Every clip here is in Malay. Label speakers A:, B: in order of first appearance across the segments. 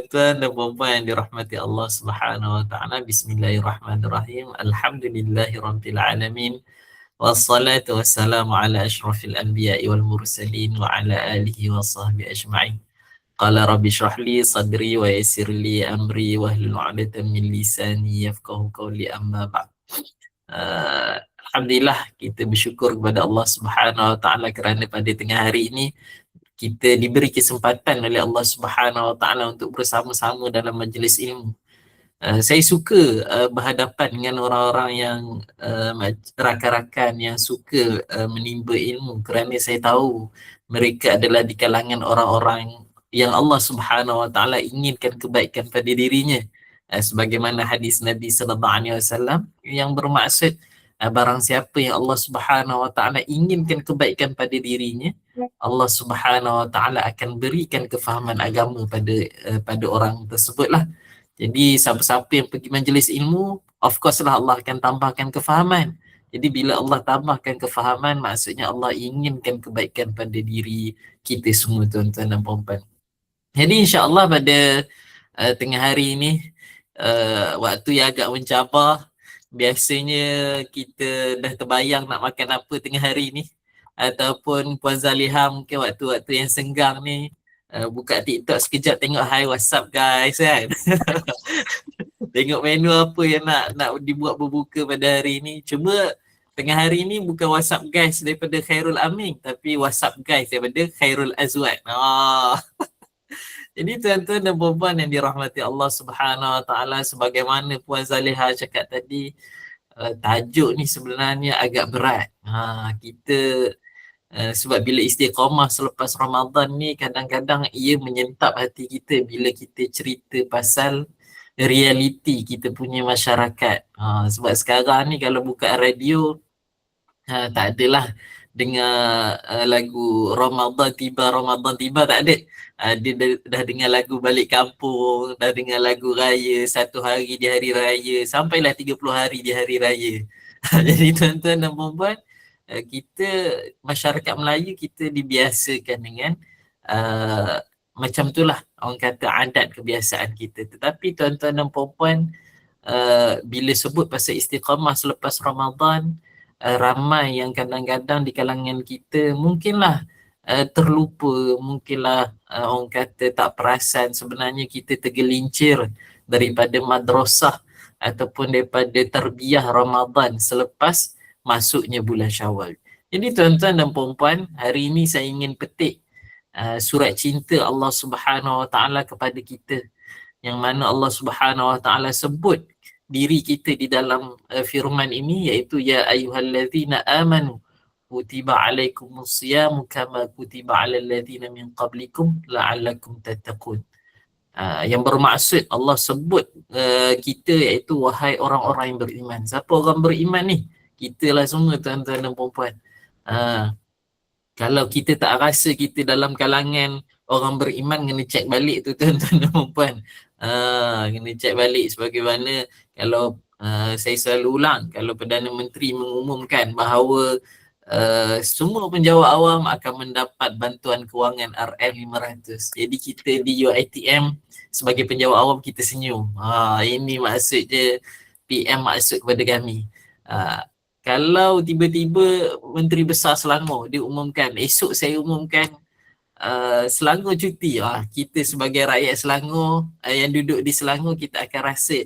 A: tuan-tuan dan puan-puan yang dirahmati Allah Subhanahu wa taala. Bismillahirrahmanirrahim. Alhamdulillahirabbil alamin. Wassalatu wassalamu ala asyrafil anbiya'i wal mursalin wa ala alihi wa sahbihi ajma'in. Qala rabbi shrah li sadri wa yassir li amri wahlul 'uqdatam min lisani yafqahu qawli, amma ba'd. Alhamdulillah, kita bersyukur kepada Allah Subhanahu wa taala kerana pada tengah hari ini kita diberi kesempatan oleh Allah Subhanahu wa taala untuk bersama-sama dalam majlis ilmu. Saya suka berhadapan dengan orang-orang yang rakan-rakan yang suka menimba ilmu, kerana saya tahu mereka adalah di kalangan orang-orang yang Allah Subhanahu wa taala inginkan kebaikan pada dirinya. Sebagaimana hadis Nabi sallallahu alaihi wasallam yang bermaksud barang siapa yang Allah Subhanahu wa taala inginkan kebaikan pada dirinya, Allah Subhanahu wa taala akan berikan kefahaman agama pada orang tersebutlah. Jadi siapa-siapa yang pergi majlis ilmu, of course lah Allah akan tambahkan kefahaman. Jadi bila Allah tambahkan kefahaman, maksudnya Allah inginkan kebaikan pada diri kita semua, tuan-tuan dan puan-puan. Jadi insya-Allah pada tengah hari ini, waktu yang agak mencabar, biasanya kita dah terbayang nak makan apa tengah hari ni, ataupun Puan Zaliha mungkin waktu-waktu yang senggang ni buka TikTok sekejap, tengok hi what's up guys kan. Tengok menu apa yang nak dibuat berbuka pada hari ni. Cuma tengah hari ni bukan WhatsApp guys daripada Khairul Amin, tapi WhatsApp guys daripada Khairul Azwad. Jadi tuan-tuan dan puan-puan yang dirahmati Allah Subhanahu wa taala, sebagaimana Puan Zaliha cakap tadi, tajuk ni sebenarnya agak berat. Kita sebab bila istiqamah selepas Ramadan ni, kadang-kadang ia menyentap hati kita bila kita cerita pasal realiti kita punya masyarakat. Sebab sekarang ni kalau buka radio, tak adalah dengar lagu Ramadan tiba, tak ada. Dia dah dengar lagu balik kampung, dah dengar lagu raya, 1 hari di hari raya, sampailah 30 hari di hari raya. Jadi tuan-tuan dan puan-puan, kita masyarakat Melayu, kita dibiasakan dengan macam itulah, orang kata adat kebiasaan kita. Tetapi tuan-tuan dan puan-puan, bila sebut pasal istiqamah selepas Ramadan, ramai yang kadang-kadang di kalangan kita mungkinlah terlupa, mungkinlah orang kata tak perasan, sebenarnya kita tergelincir daripada madrasah ataupun daripada tarbiyah Ramadan selepas masuknya bulan Syawal. Jadi tuan-tuan dan puan-puan, hari ini saya ingin petik surat cinta Allah Subhanahu wa taala kepada kita, yang mana Allah Subhanahu wa taala sebut diri kita di dalam firman ini, iaitu ya ayyuhallazina amanu kutiba alaikumusyamu kama kutiba alal ladzina min qablikum la'allakum tattaqun. Yang bermaksud Allah sebut kita, iaitu wahai orang-orang yang beriman. Siapa orang beriman ni? Kitalah semua, tuan-tuan dan puan-puan. Kalau kita tak rasa kita dalam kalangan orang beriman, kena cek balik tu, tuan-tuan dan puan-puan. Kena cek balik, sebagaimana kalau saya selalu ulang, kalau Perdana Menteri mengumumkan bahawa semua penjawat awam akan mendapat bantuan kewangan RM500, jadi kita di UiTM sebagai penjawat awam kita senyum. Ini maksudnya PM maksud kepada kami. Kalau tiba-tiba Menteri Besar Selangor dia umumkan, esok saya umumkan Selangor cuti, kita sebagai rakyat Selangor yang duduk di Selangor, kita akan rasa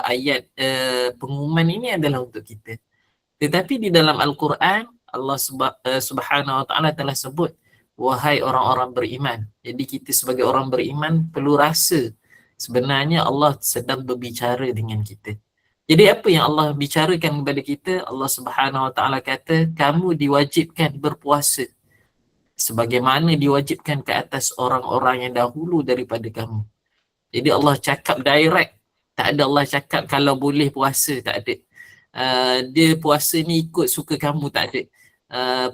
A: ayat pengumuman ini adalah untuk kita. Tetapi di dalam Al-Quran, Allah Subhanahu wa taala telah sebut wahai orang-orang beriman. Jadi kita sebagai orang beriman perlu rasa sebenarnya Allah sedang berbicara dengan kita. Jadi apa yang Allah bicarakan kepada kita? Allah Subhanahu wa taala kata, kamu diwajibkan berpuasa sebagaimana diwajibkan ke atas orang-orang yang dahulu daripada kamu. Jadi Allah cakap direct, tak ada Allah cakap kalau boleh puasa, tak ada. Dia puasa ni ikut suka kamu, tak ada.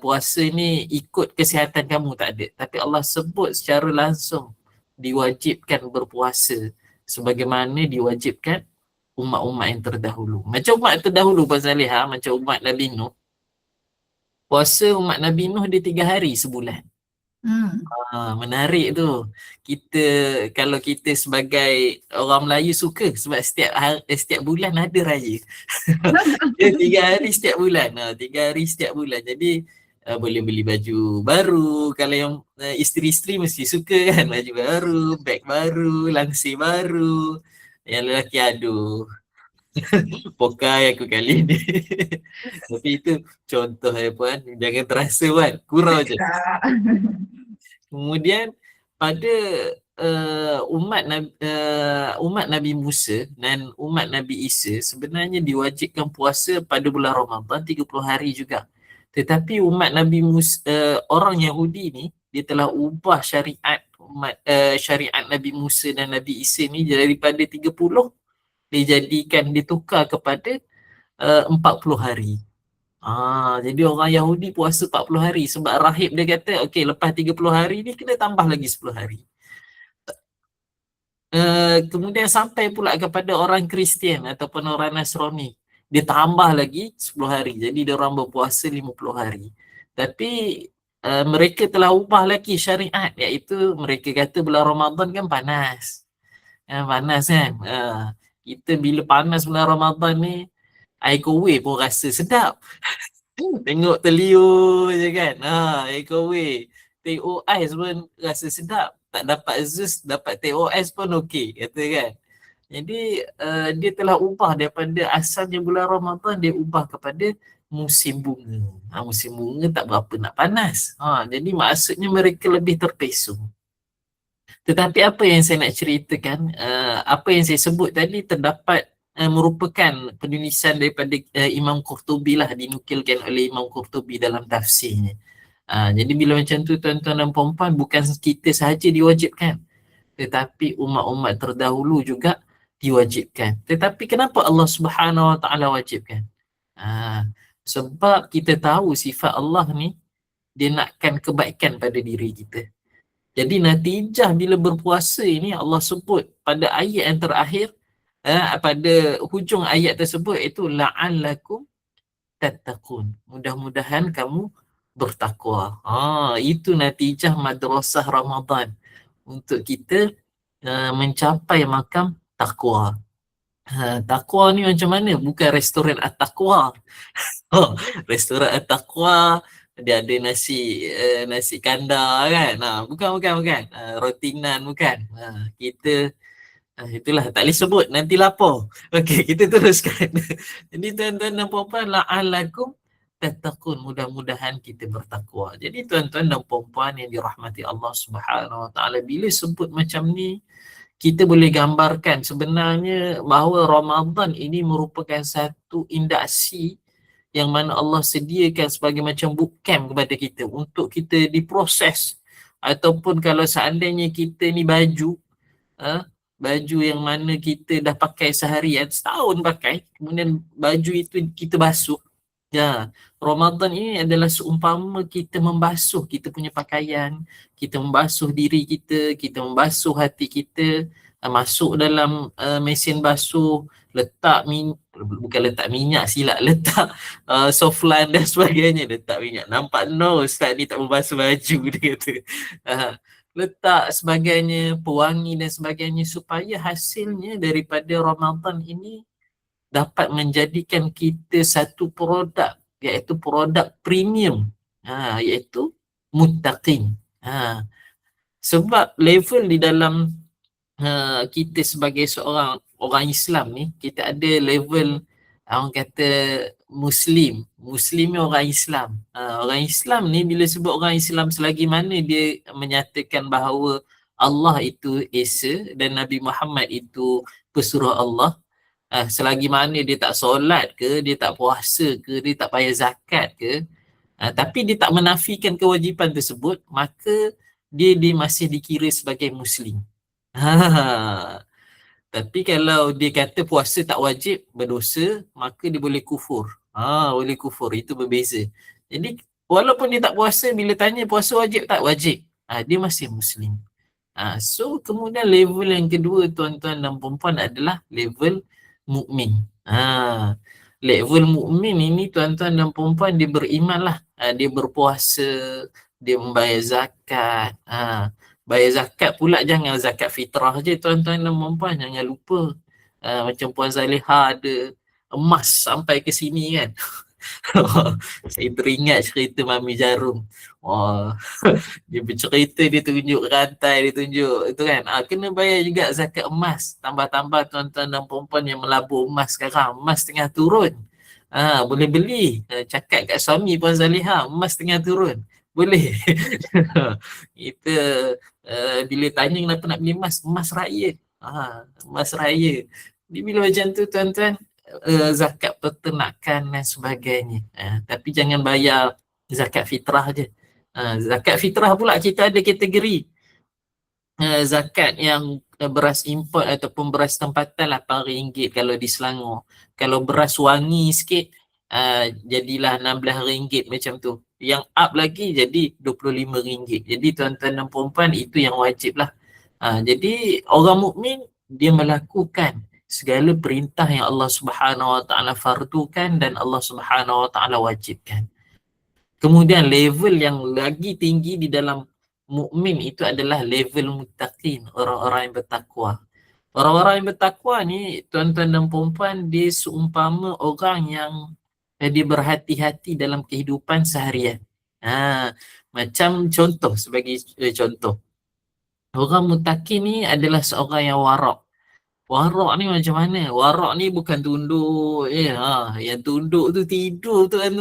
A: Puasa ni ikut kesihatan kamu, tak ada. Tapi Allah sebut secara langsung diwajibkan berpuasa sebagaimana diwajibkan umat-umat yang terdahulu. Macam umat terdahulu, Puan Zaliha, macam umat Nabi Nuh. Puasa umat Nabi Nuh dia 3 hari sebulan. Menarik tu. Kita, kalau kita sebagai orang Melayu suka sebab setiap bulan ada raya. Dia 3 hari setiap bulan. 3 hari setiap bulan. Jadi boleh beli baju baru. Kalau yang isteri-isteri mesti suka kan, baju baru, beg baru, langsir baru. Yang lelaki, aduh, pokai aku kali ni. Tapi itu contoh ya puan. Jangan terasa puan, kurau je. Kemudian pada umat Nabi Musa dan umat Nabi Isa sebenarnya diwajibkan puasa pada bulan Ramadan 30 hari juga. Tetapi umat Nabi Musa, orang Yahudi ni, dia telah ubah syariat Nabi Musa dan Nabi Isa ni daripada 30 ditukar kepada 40 hari. Jadi orang Yahudi puasa 40 hari sebab rahib dia kata, okey, lepas 30 hari ni kena tambah lagi 10 hari. Kemudian sampai pula kepada orang Kristian ataupun orang Nasrani, dia tambah lagi 10 hari. Jadi dia orang berpuasa 50 hari. Tapi mereka telah ubah lagi syariat, iaitu mereka kata bulan Ramadan kan panas. Panas kan. Kita bila panas bulan Ramadan ni, air kowe pun rasa sedap. Tengok terliur je kan. Aircoway. Tengok ais pun rasa sedap. Tak dapat Zeus, dapat tengok ais pun okey, kata kan. Jadi dia telah ubah daripada asalnya bulan Ramadan, dia ubah kepada musim bunga. Musim bunga tak berapa nak panas. Jadi maksudnya mereka lebih terpesong. Tetapi apa yang saya nak ceritakan, apa yang saya sebut tadi terdapat merupakan penulisan daripada Imam Qurtubi lah, dinukilkan oleh Imam Qurtubi dalam tafsirnya. Jadi bila macam tu tuan-tuan dan puan-puan, bukan kita sahaja diwajibkan, tetapi umat-umat terdahulu juga diwajibkan. Tetapi kenapa Allah Subhanahu Wa Taala wajibkan? Sebab kita tahu sifat Allah ni, dia nakkan kebaikan pada diri kita. Jadi natijah bila berpuasa ini Allah sebut pada ayat yang terakhir, pada hujung ayat tersebut, itu la'allakum tattaqun. Mudah-mudahan kamu bertakwa. Itu natijah madrasah Ramadan untuk kita mencapai makam takwa. Takwa ni macam mana? Bukan restoran at-taqwa. Restoran at-taqwa dia ada nasi kandar kan. Bukan. Roti nan bukan. Kita itulah tak boleh sebut, nanti lapor. Okey, kita teruskan. Jadi tuan-tuan dan puan-puan, la'allakum tattaqun, mudah-mudahan kita bertakwa. Jadi tuan-tuan dan puan-puan yang dirahmati Allah Subhanahu Wa Taala, bila sebut macam ni, kita boleh gambarkan sebenarnya bahawa Ramadan ini merupakan satu industri yang mana Allah sediakan sebagai macam bootcamp kepada kita untuk kita diproses. Ataupun kalau seandainya kita ni baju yang mana kita dah pakai seharian, setahun pakai, kemudian baju itu kita basuh. Ramadan ini adalah seumpama kita membasuh kita punya pakaian, kita membasuh diri kita, kita membasuh hati kita, masuk dalam mesin basuh, letak minyak silap, letak softline dan sebagainya, letak minyak. Nampak no, Ustaz ni tak membasuh baju, dia kata. Letak sebagainya, pewangi dan sebagainya, supaya hasilnya daripada Ramadan ini dapat menjadikan kita satu produk, iaitu produk premium, iaitu muttaqin. Sebab level di dalam kita sebagai seorang orang Islam ni, kita ada level orang kata Muslim ni orang Islam. Orang Islam ni bila sebut orang Islam, selagi mana dia menyatakan bahawa Allah itu Esa dan Nabi Muhammad itu pesuruh Allah, selagi mana dia tak solat ke, dia tak puasa ke, dia tak bayar zakat ke, tapi dia tak menafikan kewajipan tersebut, maka dia masih dikira sebagai Muslim. Tapi kalau dia kata puasa tak wajib, berdosa, maka dia boleh kufur. Boleh kufur, itu berbeza. Jadi walaupun dia tak puasa, bila tanya puasa wajib tak? Wajib. Dia masih Muslim. So kemudian level yang kedua tuan-tuan dan puan-puan adalah level mukmin. Level mukmin ini tuan-tuan dan puan-puan, dia beriman lah, dia berpuasa, dia membayar zakat. Bayar zakat pula jangan zakat fitrah je tuan-tuan dan puan-puan, jangan lupa. Macam Puan Zaliha ada emas sampai ke sini kan. Saya teringat cerita Mami Jarum. Wah, dia bercerita, dia tunjuk rantai, dia tunjuk itu kan. Kena bayar juga zakat emas. Tambah-tambah tuan-tuan dan puan-puan yang melabur emas sekarang, emas tengah turun. Boleh beli. Cakap kat suami Puan Zaliha, emas tengah turun. Boleh. Kita bila tanya kenapa nak beli emas, emas raya. Emas raya. Dia bila macam tu tuan-tuan, zakat peternakan dan sebagainya. Tapi jangan bayar zakat fitrah je. Zakat fitrah pula kita ada kategori. Zakat yang beras import ataupun beras tempatan RM8 kalau di Selangor. Kalau beras wangi sikit, jadilah RM16 macam tu. Yang up lagi jadi RM25. Jadi tuan-tuan dan puan-puan, itu yang wajib lah. Jadi orang mukmin dia melakukan segala perintah yang Allah Subhanahu Wa Taala fardukan dan Allah Subhanahu Wa Taala wajibkan. Kemudian level yang lagi tinggi di dalam mukmin itu adalah level muttaqin, orang-orang yang bertakwa. Orang-orang yang bertakwa ni tuan-tuan dan puan-puan, dia seumpama orang yang dia berhati-hati dalam kehidupan seharian. Macam contoh, sebagai contoh, orang muttaqin ni adalah seorang yang warak. Warak ni macam mana? Warak ni bukan tunduk. Yang tunduk tu tidur tu kan.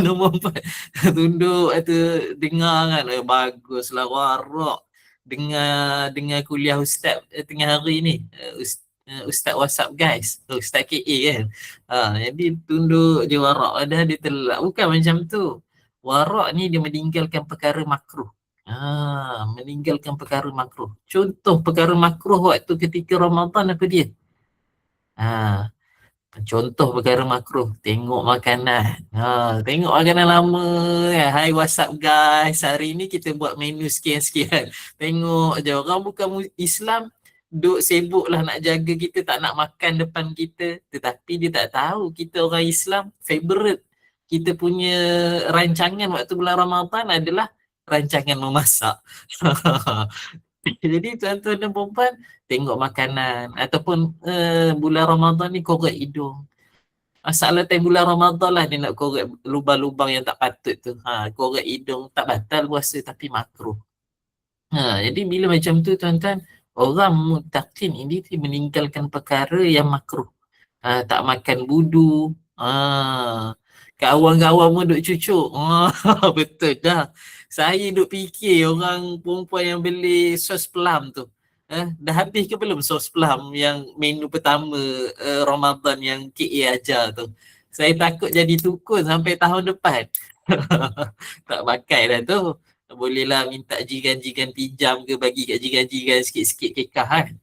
A: Nombor 4. Tunduk tu dengar kan. Baguslah warak. Dengar kuliah Ustaz tengah hari ni. Ustaz WhatsApp guys. Ustaz KA kan. Jadi tunduk je warak. Dah dia telak. Bukan macam tu. Warak ni dia meninggalkan perkara makruh. Meninggalkan perkara makruh. Contoh perkara makruh waktu ketika Ramadan apa dia? Contoh perkara makruh, tengok makanan. Tengok makanan lama. Hai WhatsApp guys, hari ni kita buat menu sekian-sekian. Tengok je, orang bukan Islam duk sibuk lah nak jaga kita, tak nak makan depan kita. Tetapi dia tak tahu kita orang Islam, favorite kita punya rancangan waktu bulan Ramadan adalah rancangan memasak. Jadi tuan-tuan dan puan-puan, tengok makanan ataupun bulan Ramadan ni korek hidung. Masalah time bulan Ramadan lah dia nak korek lubang-lubang yang tak patut tu. Korek hidung tak batal puasa tapi makruh. Jadi bila macam tu tuan-tuan, orang muttaqin ini meninggalkan perkara yang makruh. Tak makan budu. Kawan-kawan pun duk cucuk. Betul dah. Saya duk fikir orang perempuan yang beli sos pelam tu. Dah habis ke belum sos pelam yang menu pertama Ramadan yang KA ajar tu. Saya takut jadi tukun sampai tahun depan. Tak pakai dah tu. Bolehlah minta jiran-jiran pinjam ke, bagi kat jiran-jiran sikit-sikit kekah kan.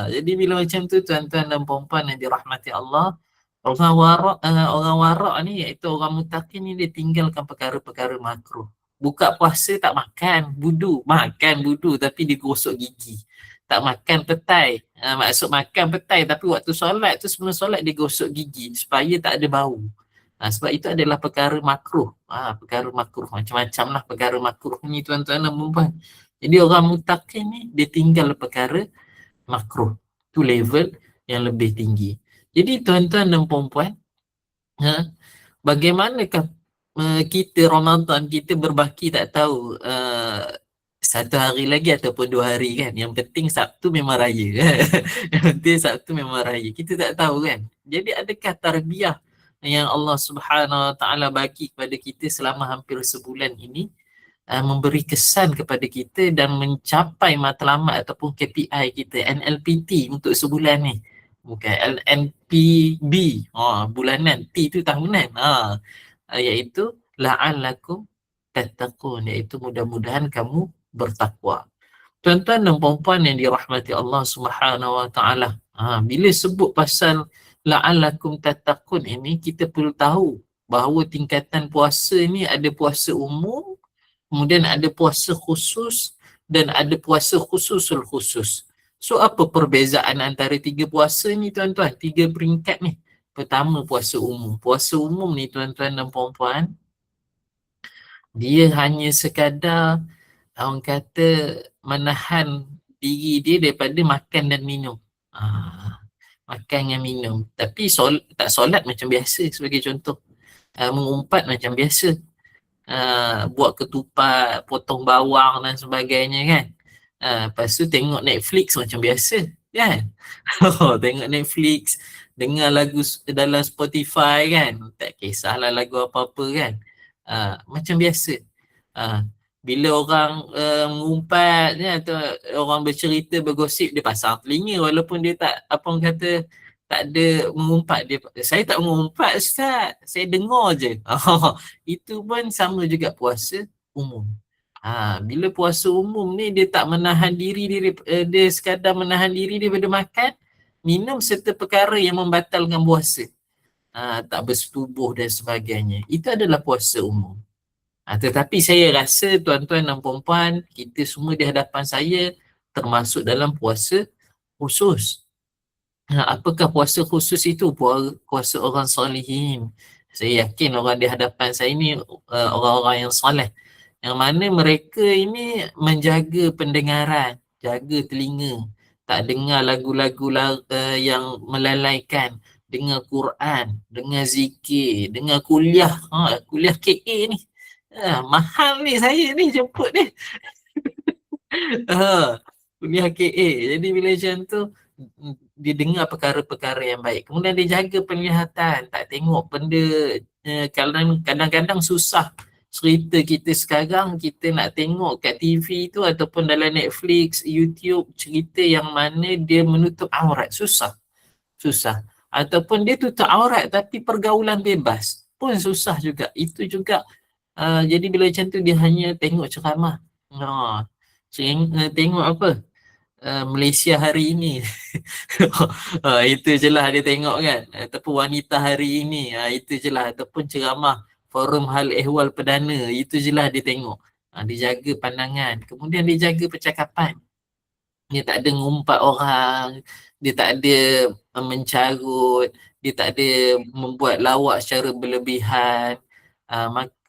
A: Jadi bila macam tu tuan-tuan dan puan-puan yang dirahmati Allah, orang warak ni iaitu orang muttaqin ni, dia tinggalkan perkara-perkara makruh. Buka puasa tak makan budu, makan budu tapi dia gosok gigi. Tak makan petai, maksud makan petai tapi waktu solat tu, sebelum solat dia gosok gigi supaya tak ada bau. Sebab itu adalah perkara makruh. Perkara makruh, macam-macam lah perkara makruh ni tuan-tuan dan puan-puan. Jadi orang muttaqin ni dia tinggal perkara makruh. Tu level yang lebih tinggi. Jadi tuan-tuan dan puan-puan, bagaimanakah kita Ramadan kita berbaki tak tahu satu hari lagi ataupun 2 hari kan. Yang penting Sabtu memang raya. Yang penting Sabtu memang raya. Kita tak tahu kan. Jadi adakah tarbiyah yang Allah Subhanahu Wa Taala bagi kepada kita selama hampir sebulan ini memberi kesan kepada kita dan mencapai matlamat ataupun KPI kita, NLPT untuk sebulan ni. Bukan LNPB, bulanan, T tu tahunan. Iaitu la'allakum tattaqun, iaitu mudah-mudahan kamu bertakwa. Tuan-tuan dan puan-puan yang dirahmati Allah Subhanahu Wa Taala, bila sebut pasal la'allakum tattaqun ini, kita perlu tahu bahawa tingkatan puasa ni ada puasa umum, kemudian ada puasa khusus dan ada puasa khususul khusus. So apa perbezaan antara 3 puasa ni tuan-tuan? 3 peringkat ni. Pertama puasa umum. Puasa umum ni tuan-tuan dan puan-puan, Dia hanya sekadar orang kata menahan diri dia daripada makan dan minum. Makan dan minum. Tapi tak solat macam biasa sebagai contoh. Mengumpat macam biasa. Buat ketupat, potong bawang dan sebagainya kan. Lepas tu tengok Netflix macam biasa kan. Tengok Netflix, dengar lagu dalam Spotify kan. Tak kisahlah lagu apa-apa kan. Macam biasa. Bila orang mengumpat atau orang bercerita, bergosip, dia pasang telinga walaupun dia tak, apa orang kata, tak ada mengumpat. Saya tak mengumpat Ustaz, saya dengar je. Itu pun sama juga puasa umum. Bila puasa umum ni dia tak menahan diri dia sekadar menahan diri daripada makan, minum serta perkara yang membatalkan puasa. Tak bersetubuh dan sebagainya. Itu adalah puasa umum. Tetapi saya rasa tuan-tuan dan puan-puan, kita semua di hadapan saya termasuk dalam puasa khusus. Apakah puasa khusus itu? Puasa orang solehin. Saya yakin orang di hadapan saya ini orang-orang yang soleh. Yang mana mereka ini menjaga pendengaran, jaga telinga, tak dengar lagu-lagu yang melalaikan, dengar Quran, dengar zikir, dengar kuliah. Kuliah KA ni. Mahal ni saya ni jemput ni. Kuliah KA. Jadi bila macam tu, dia dengar perkara-perkara yang baik. Kemudian dia jaga penglihatan, tak tengok benda. Kadang-kadang susah cerita kita sekarang, kita nak tengok kat TV tu ataupun dalam Netflix, YouTube, cerita yang mana dia menutup aurat. Susah. Ataupun dia tutup aurat tapi pergaulan bebas pun susah juga. Itu juga. Jadi bila macam tu dia hanya tengok ceramah. Tengok apa? Malaysia hari ini. Itu je lah dia tengok kan. Ataupun wanita hari ini. Itu je lah. Ataupun ceramah forum hal ehwal perdana. Itu je lah dia tengok. Dia jaga pandangan. Kemudian dia jaga percakapan. Dia tak ada ngumpat orang. Dia tak ada mencarut. Dia tak ada membuat lawak secara berlebihan.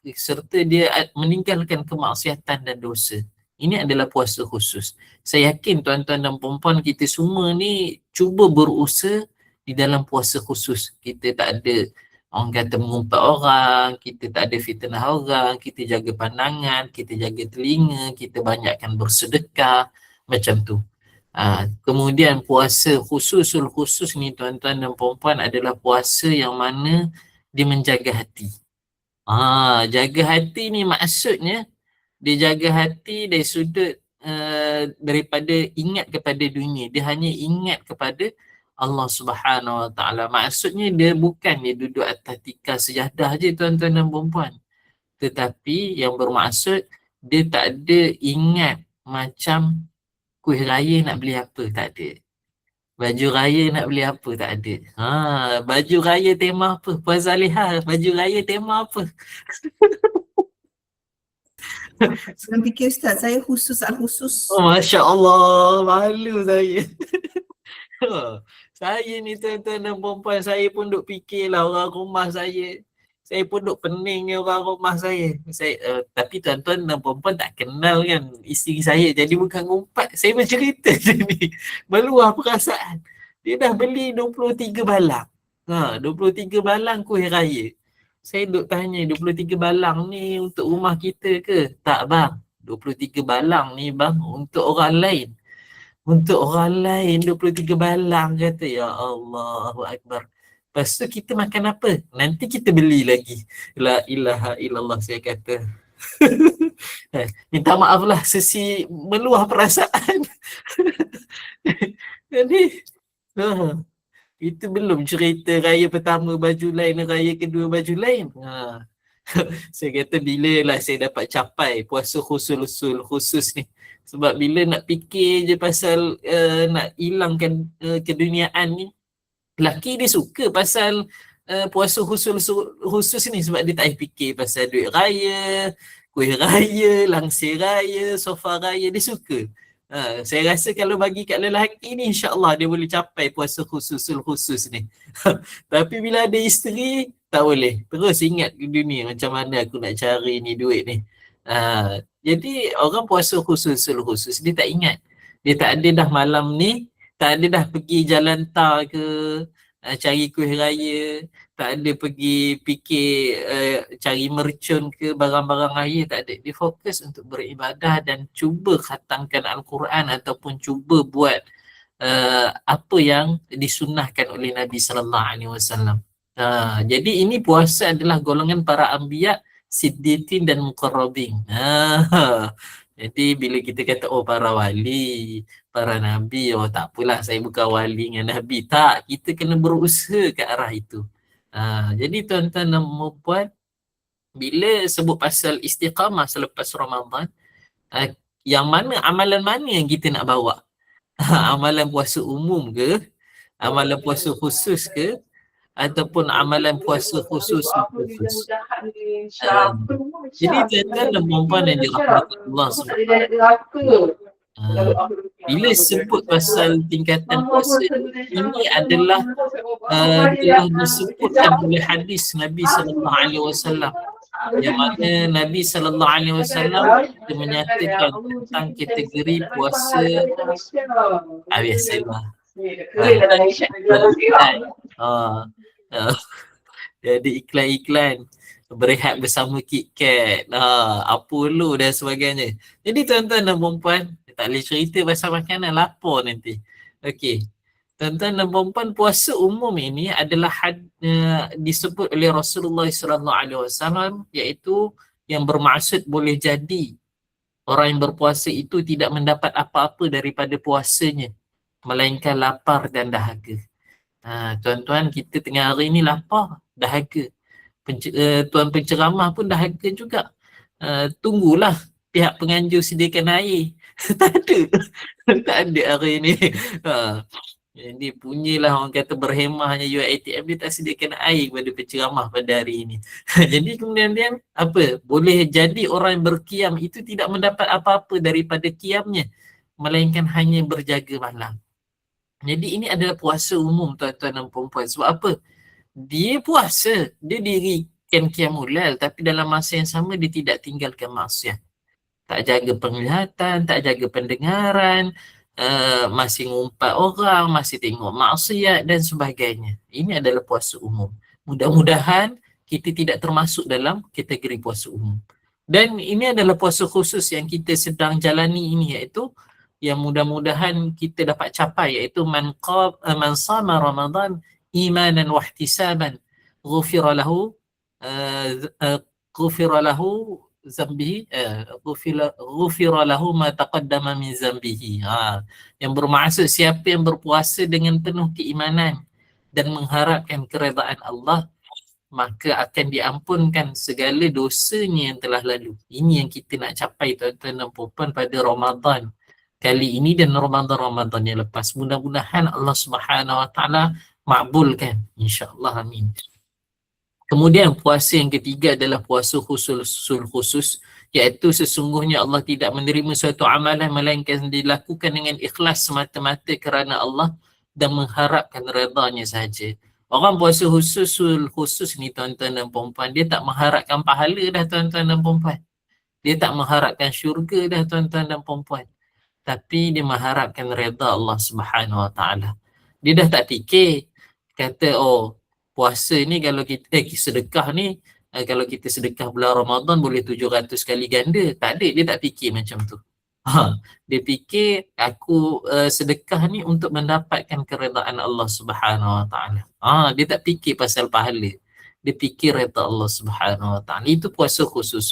A: Serta dia meninggalkan kemaksiatan dan dosa. Ini adalah puasa khusus. Saya yakin tuan-tuan dan puan-puan kita semua ni cuba berusaha di dalam puasa khusus. Kita tak ada orang kata mengumpat orang, kita tak ada fitnah orang, kita jaga pandangan, kita jaga telinga, kita banyakkan bersedekah, macam tu. Kemudian puasa khususul khusus ni tuan-tuan dan puan-puan adalah puasa yang mana dia menjaga hati. Jaga hati ni maksudnya dia jaga hati dari sudut daripada ingat kepada dunia. Dia hanya ingat kepada Allah Subhanahu Wa Taala. Maksudnya dia bukan dia duduk atas tikar sejadah je tuan-tuan dan puan-puan. Tetapi yang bermaksud dia tak ada ingat macam kuih raya nak beli apa, tak ada. Baju raya nak beli apa, tak ada. Baju raya tema apa? Puan Zaliha, baju raya tema apa?
B: Jangan fikir Ustaz, saya khusus al-khusus.
A: Masya Allah, malu saya. Saya ni tuan-tuan dan puan-puan, saya pun duk fikirlah orang rumah saya. Saya pun duk pening orang rumah saya. Tapi tuan-tuan dan puan-puan tak kenal kan isteri saya. Jadi bukan ngumpat. Saya bercerita je ni. Meluah perasaan. Dia dah beli 23 balang. 23 balang kuih raya. Saya duk tanya 23 balang ni untuk rumah kita ke? Tak bang. 23 balang ni bang untuk orang lain. Untuk orang lain 23 balang kata. Ya Allahu Akbar. Lepas tu kita makan apa? Nanti kita beli lagi. La ilaha illallah saya kata. Minta maaf lah sesi meluah perasaan. Jadi itu belum cerita raya pertama baju lain, raya kedua baju lain. Saya kata bila lah saya dapat capai puasa khusus ni. Sebab bila nak fikir je pasal nak hilangkan keduniaan ni, lelaki dia suka pasal puasa khusus ni sebab dia tak payah fikir pasal duit raya, kuih raya, langsir raya, sofa raya, dia suka. Saya rasa kalau bagi kat lelaki ni, insya-Allah dia boleh capai puasa khususul khusus ni. Tapi bila ada isteri, tak boleh. Terus ingat dunia macam mana aku nak cari ni duit ni. Jadi orang puasa khususul khusus, dia tak ingat. Dia tak ada dah malam ni, tak ada dah pergi jalan tar ke, cari kuih raya, tak ada pergi fikir cari mercun ke barang-barang raya, tak ada. Dia fokus untuk beribadah dan cuba khatangkan Al-Quran ataupun cuba buat apa yang disunnahkan oleh Nabi sallallahu alaihi wasallam. Jadi ini puasa adalah golongan para anbiya, siddiqin dan muqarrabin. Jadi bila kita kata oh para wali, para nabi, oh tak apalah saya bukan wali dengan nabi. Tak, kita kena berusaha ke arah itu. Jadi tuan-tuan dan puan, bila sebut pasal istiqamah selepas Ramadan, yang mana amalan mana yang kita nak bawa? Amalan puasa umum ke? Amalan puasa khusus ke? Ataupun amalan puasa khusus khusus? Jadi tuan-tuan dan puan yang dirahmati Allah SWT, bila sebut pasal tingkatan puasa ini adalah telah disebutkan oleh hadis Nabi sallallahu alaihi wasallam, yang mana Nabi sallallahu alaihi wasallam menyatakan tentang kategori puasa biasalah. Jadi iklan-iklan berehat bersama KitKat, apa lu dan sebagainya. Jadi tuan-tuan dan puan, tak boleh cerita pasal makanan, lapar nanti. Okey. Tuan-tuan dan puan, puasa umum ini adalah disebut oleh Rasulullah sallallahu alaihi wasallam, iaitu yang bermaksud boleh jadi orang yang berpuasa itu tidak mendapat apa-apa daripada puasanya melainkan lapar dan dahaga. Tuan-tuan, kita tengah hari ni lapar, dahaga. Tuan penceramah pun dahaga juga. Tunggulah pihak penganjur sediakan air. Tak ada. Tak ada hari ni. Jadi punyalah orang kata berhemahnya UiTM, dia tak sediakan air kepada penceramah pada hari ini. Jadi kemudian apa? Boleh jadi orang yang berkiam itu tidak mendapat apa-apa daripada kiamnya melainkan hanya berjaga malam. Jadi ini adalah puasa umum tuan-tuan dan puan-puan. Sebab apa? Dia puasa, dia dirikan qiyamul lail, tapi dalam masa yang sama dia tidak tinggalkan maksiat. Tak jaga penglihatan, tak jaga pendengaran, masih ngumpat orang, masih tengok maksiat dan sebagainya. Ini adalah puasa umum. Mudah-mudahan kita tidak termasuk dalam kategori puasa umum. Dan ini adalah puasa khusus yang kita sedang jalani ini, iaitu yang mudah-mudahan kita dapat capai, iaitu man sama Ramadan imanan wa ihtisaban ghufira lahu zambihi ghufira lahu ma taqaddama min zambihi. Yang bermaksud siapa yang berpuasa dengan penuh keimanan dan mengharapkan keredaan Allah, maka akan diampunkan segala dosanya yang telah lalu. Ini yang kita nak capai tuan-tuan dan puan pada Ramadan kali ini dan Ramadan yang lepas. Mudah-mudahan Allah Subhanahu Wa Taala makbulkan, insya-Allah, amin. Kemudian puasa yang ketiga adalah puasa khusus, iaitu sesungguhnya Allah tidak menerima suatu amalan melainkan dilakukan dengan ikhlas semata-mata kerana Allah dan mengharapkan redanya saja. Orang puasa khusus ni tuan-tuan dan puan-puan, dia tak mengharapkan pahala dah tuan-tuan dan puan-puan. Dia tak mengharapkan syurga dah tuan-tuan dan puan-puan. Tapi dia mengharapkan redha Allah Subhanahu Wa Taala. Dia dah tak fikir kata puasa ni kalau kita sedekah ni, kalau kita sedekah bulan Ramadan boleh 700 kali ganda. Tak ada, dia tak fikir macam tu. Dia fikir aku sedekah ni untuk mendapatkan keredaan Allah Subhanahu Wa Taala. Dia tak fikir pasal pahala. Dia fikir redha Allah Subhanahu Wa Taala. Itu puasa khusus.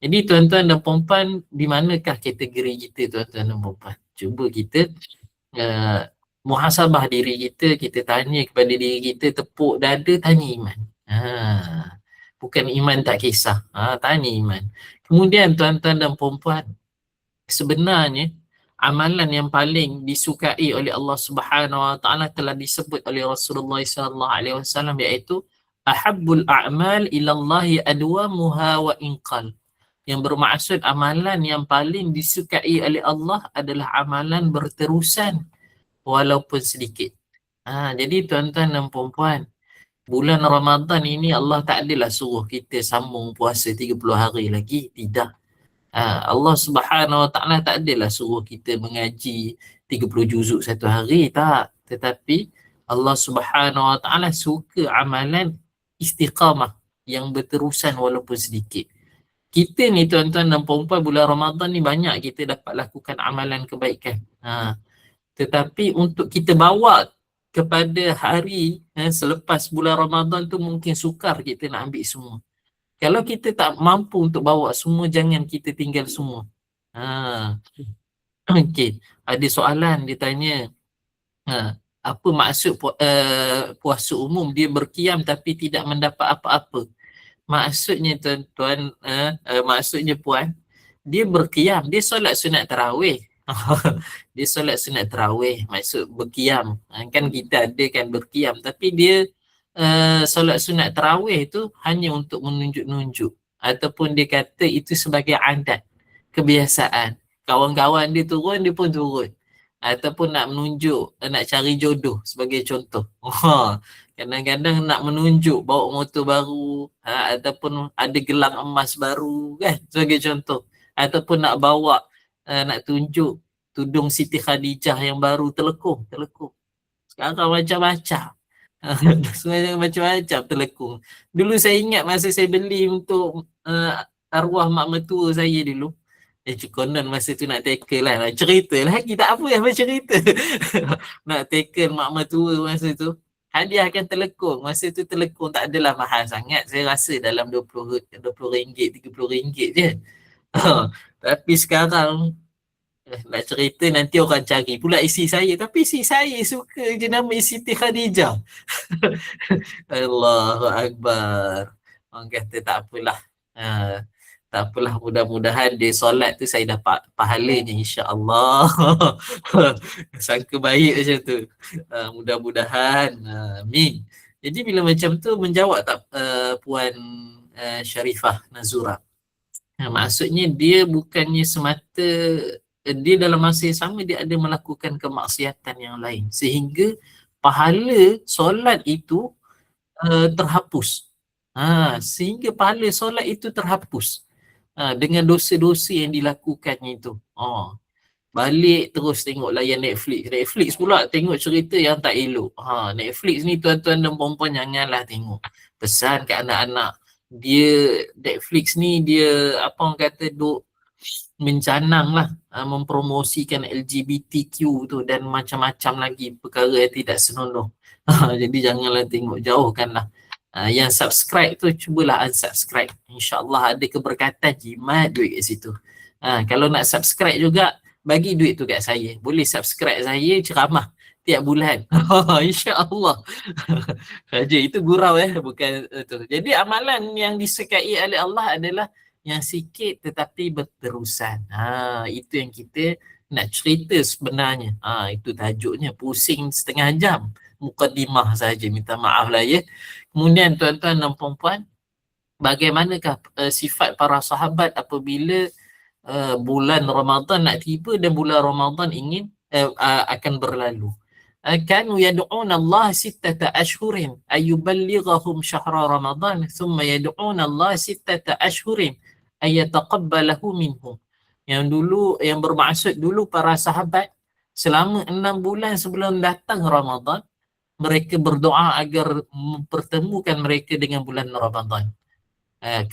A: Jadi tuan-tuan dan puan-puan, di manakah kategori kita tuan-tuan dan puan-puan? Cuba kita muhasabah diri kita, kita tanya kepada diri kita, tepuk dada, tanya iman. Bukan iman tak kisah, tanya iman. Kemudian tuan-tuan dan puan-puan, sebenarnya amalan yang paling disukai oleh Allah Subhanahu Wa Taala telah disebut oleh Rasulullah sallallahu alaihi wasallam, iaitu ahabbul a'mal ila Allah adwamuha wa inqal. yang bermaksud amalan yang paling disukai oleh Allah adalah amalan berterusan walaupun sedikit. Jadi tuan-tuan dan puan-puan, bulan Ramadan ini Allah tak adalah suruh kita sambung puasa 30 hari lagi, tidak. Allah Subhanahu Wa Taala tak adalah suruh kita mengaji 30 juzuk satu hari, tak. Tetapi Allah Subhanahu Wa Taala suka amalan istiqamah yang berterusan walaupun sedikit. Kita ni tuan-tuan dan puan-puan, bulan Ramadan ni banyak kita dapat lakukan amalan kebaikan. Tetapi untuk kita bawa kepada hari selepas bulan Ramadan tu mungkin sukar kita nak ambil semua. Kalau kita tak mampu untuk bawa semua, jangan kita tinggal semua. Okey, ada soalan dia tanya, apa maksud puasa umum? Dia berkiam tapi tidak mendapat apa-apa. Maksudnya tuan-tuan, maksudnya puan, dia berkiam, dia solat sunat tarawih. Dia solat sunat tarawih, maksud berkiam. Kan kita ada kan berkiam, tapi dia solat sunat tarawih tu hanya untuk menunjuk-nunjuk, ataupun dia kata itu sebagai adat, kebiasaan. Kawan-kawan dia turun, dia pun turun. Ataupun nak menunjuk, nak cari jodoh sebagai contoh. Kadang-kadang nak menunjuk bawa motor baru, ataupun ada gelang emas baru kan, sebagai contoh. Ataupun nak bawa, nak tunjuk tudung Siti Khadijah yang baru, telekung. Sekarang macam-macam. Sebenarnya macam-macam telekung. Dulu saya ingat masa saya beli untuk arwah mak mertua saya dulu. Konon masa tu nak tackle lah. Nak cerita lagi, tak apa yang bercerita. Nak tackle mak mertua masa tu. Hadiahkan telekung. Masa tu telekung tak adalah mahal sangat. Saya rasa dalam RM20, RM30 je. Tapi sekarang nak cerita nanti orang cari pula isi saya. Tapi isi saya suka je nama Siti Khadijah. Allahu Akbar. Orang kata tak apalah. Tak apalah, mudah-mudahan dia solat tu saya dapat pahalanya, insya-Allah. Sangka baik macam tu. Mudah-mudahan. Amin. Jadi bila macam tu menjawab tak Puan Sharifah Nazura? Maksudnya dia bukannya semata, dia dalam masa yang sama dia ada melakukan kemaksiatan yang lain sehingga pahala solat itu terhapus. Sehingga pahala solat itu terhapus dengan dosa-dosa yang dilakukannya itu. Balik terus tengok layan Netflix pula tengok cerita yang tak elok. Netflix ni tuan-tuan dan puan-puan janganlah tengok. Pesan kat anak-anak, dia Netflix ni dia apa orang kata duk mencanang lah, mempromosikan LGBTQ tu dan macam-macam lagi perkara yang tidak senonoh. Jadi janganlah tengok, jauhkanlah. Yang subscribe tu cubalah unsubscribe. InsyaAllah ada keberkatan, jimat duit kat situ. Kalau nak subscribe juga, bagi duit tu kat saya. Boleh subscribe saya ceramah tiap bulan. InsyaAllah. Saja itu gurau bukan tu. Jadi amalan yang disukai oleh Allah adalah yang sikit tetapi berterusan. Itu yang kita nak cerita sebenarnya. Itu tajuknya, pusing setengah jam. Mukadimah saja, minta maaf lah ya. Kemudian tuan-tuan dan puan-puan, bagaimanakah sifat para sahabat apabila bulan Ramadan nak tiba dan bulan Ramadan ingin akan berlalu? Kanu yad'una Allah sittata ashhurin ayyuballighahum syahra Ramadan thumma yad'una Allah sittata ashhurin ayyataqabbalahu minhum. Yang dulu, yang bermaksud dulu para sahabat selama 6 bulan sebelum datang Ramadan, mereka berdoa agar mempertemukan mereka dengan bulan Ramadan.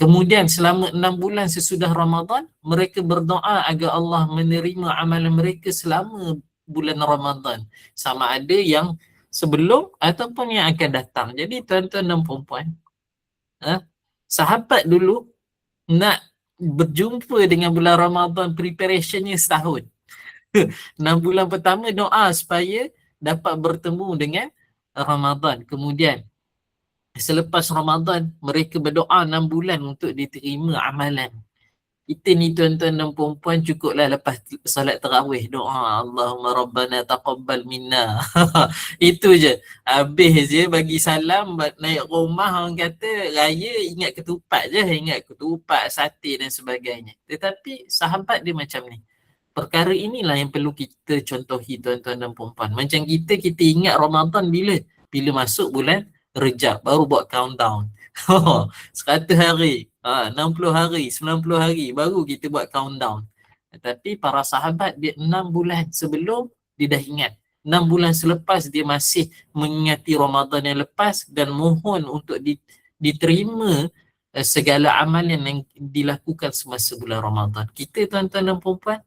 A: Kemudian selama 6 bulan sesudah Ramadan, mereka berdoa agar Allah menerima amalan mereka selama bulan Ramadan, sama ada yang sebelum ataupun yang akan datang. Jadi tuan-tuan dan puan-puan, sahabat dulu nak berjumpa dengan bulan Ramadan, preparationnya setahun. 6 bulan pertama doa supaya dapat bertemu dengan Ramadan. Kemudian selepas Ramadan mereka berdoa 6 bulan untuk diterima amalan. Kita ni tuan-tuan dan puan cukuplah lepas solat tarawih doa Allahumma rabbana taqabbal minna. Itu je. Habis je bagi salam naik rumah, orang kata raya ingat ketupat je, ingat ketupat, sate dan sebagainya. Tetapi sahabat dia macam ni. Perkara inilah yang perlu kita contohi tuan-tuan dan puan. Macam kita ingat Ramadan bila? Bila masuk bulan Rejab baru buat countdown. 100 hari, 60 hari, 90 hari baru kita buat countdown. Tapi para sahabat dia 6 bulan sebelum dia dah ingat. 6 bulan selepas dia masih mengingati Ramadan yang lepas dan mohon untuk diterima segala amalan yang dilakukan semasa bulan Ramadan. Kita tuan-tuan dan puan,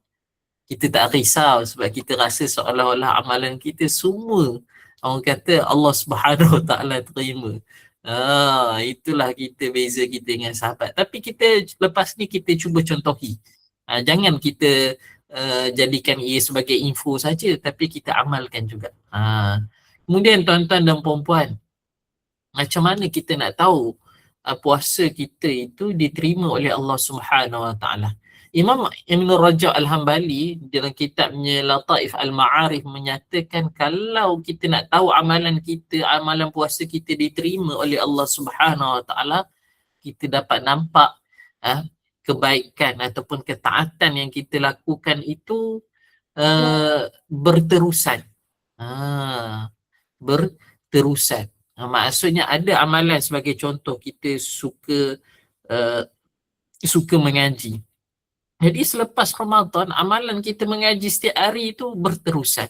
A: kita tak risau sebab kita rasa seolah-olah amalan kita semua orang kata Allah Subhanahu Wa Taala terima. Itulah kita beza kita dengan sahabat. Tapi kita lepas ni kita cuba contohi. Jangan kita jadikan ia sebagai info saja, tapi kita amalkan juga. Kemudian tuan-tuan dan puan-puan, macam mana kita nak tahu puasa kita itu diterima oleh Allah Subhanahu Wa Taala? Imam Ibn Rajab Al-Hambali dalam kitabnya Lataif Al-Ma'arif menyatakan kalau kita nak tahu amalan kita, amalan puasa kita diterima oleh Allah Subhanahu Wa Taala, kita dapat nampak kebaikan ataupun ketaatan yang kita lakukan itu berterusan. Berterusan. Maksudnya ada amalan sebagai contoh kita suka mengaji. Jadi selepas Ramadan, amalan kita mengaji setiap hari itu berterusan.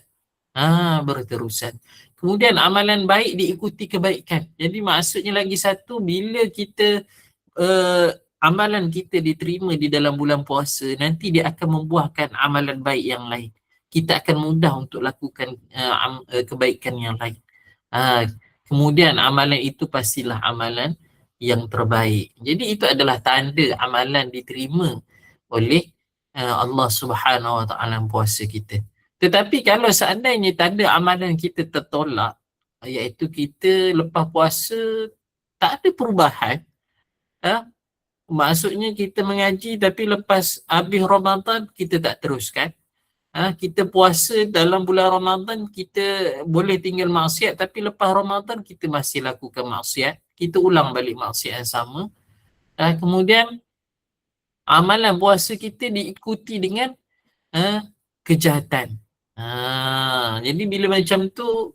A: Berterusan. Kemudian amalan baik diikuti kebaikan. Jadi maksudnya lagi satu, bila kita amalan kita diterima di dalam bulan puasa, nanti dia akan membuahkan amalan baik yang lain. Kita akan mudah untuk lakukan kebaikan yang lain. Kemudian amalan itu pastilah amalan yang terbaik. Jadi itu adalah tanda amalan diterima oleh Allah Subhanahu Wa Taala puasa kita. Tetapi kalau seandainya tanda amalan kita tertolak, iaitu kita lepas puasa tak ada perubahan, maksudnya kita mengaji tapi lepas habis Ramadan kita tak teruskan. Kita puasa dalam bulan Ramadan, kita boleh tinggal maksiat, tapi lepas Ramadan kita masih lakukan maksiat, kita ulang balik maksiat yang sama. Kemudian amalan puasa kita diikuti dengan kejahatan. Jadi bila macam tu,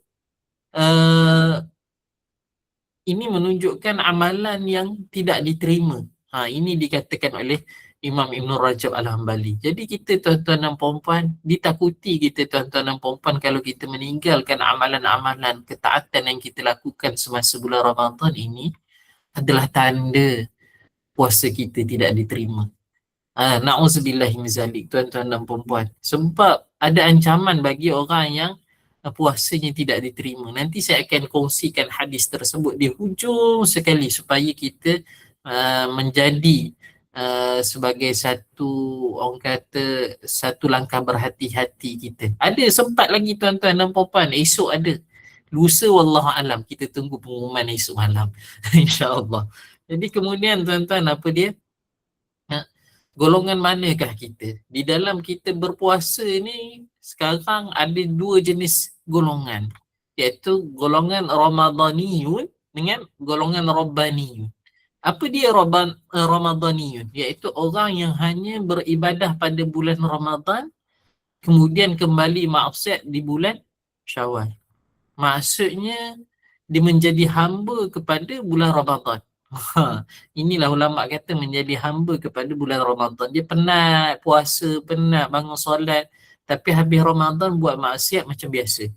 A: ini menunjukkan amalan yang tidak diterima. Ini dikatakan oleh Imam Ibn Rajab Al-Hambali. Jadi kita tuan-tuan dan puan-puan, ditakuti kita tuan-tuan dan puan-puan kalau kita meninggalkan amalan-amalan ketaatan yang kita lakukan semasa bulan Ramadan ini adalah tanda puasa kita tidak diterima. Na'udzubillahi min zalik tuan-tuan dan puan-puan. Sebab ada ancaman bagi orang yang puasanya tidak diterima. Nanti saya akan kongsikan hadis tersebut di hujung sekali supaya kita menjadi sebagai satu, orang kata, satu langkah berhati-hati kita. Ada sempat lagi tuan-tuan dan puan-puan, esok ada. Lusa wallahu alam, kita tunggu pengumuman esok malam. InsyaAllah. Jadi kemudian tuan-tuan, apa dia? Golongan manakah kita? Di dalam kita berpuasa ni sekarang ada dua jenis golongan, iaitu golongan Ramadaniyun dengan golongan Rabbaniyun. Apa dia Ramadaniyun? Iaitu orang yang hanya beribadah pada bulan Ramadan kemudian kembali maksiat di bulan Syawal. Maksudnya dia menjadi hamba kepada bulan Ramadan. Inilah ulama kata menjadi hamba kepada bulan Ramadan. Dia penat puasa, penat bangun solat, tapi habis Ramadan buat maksiat macam biasa.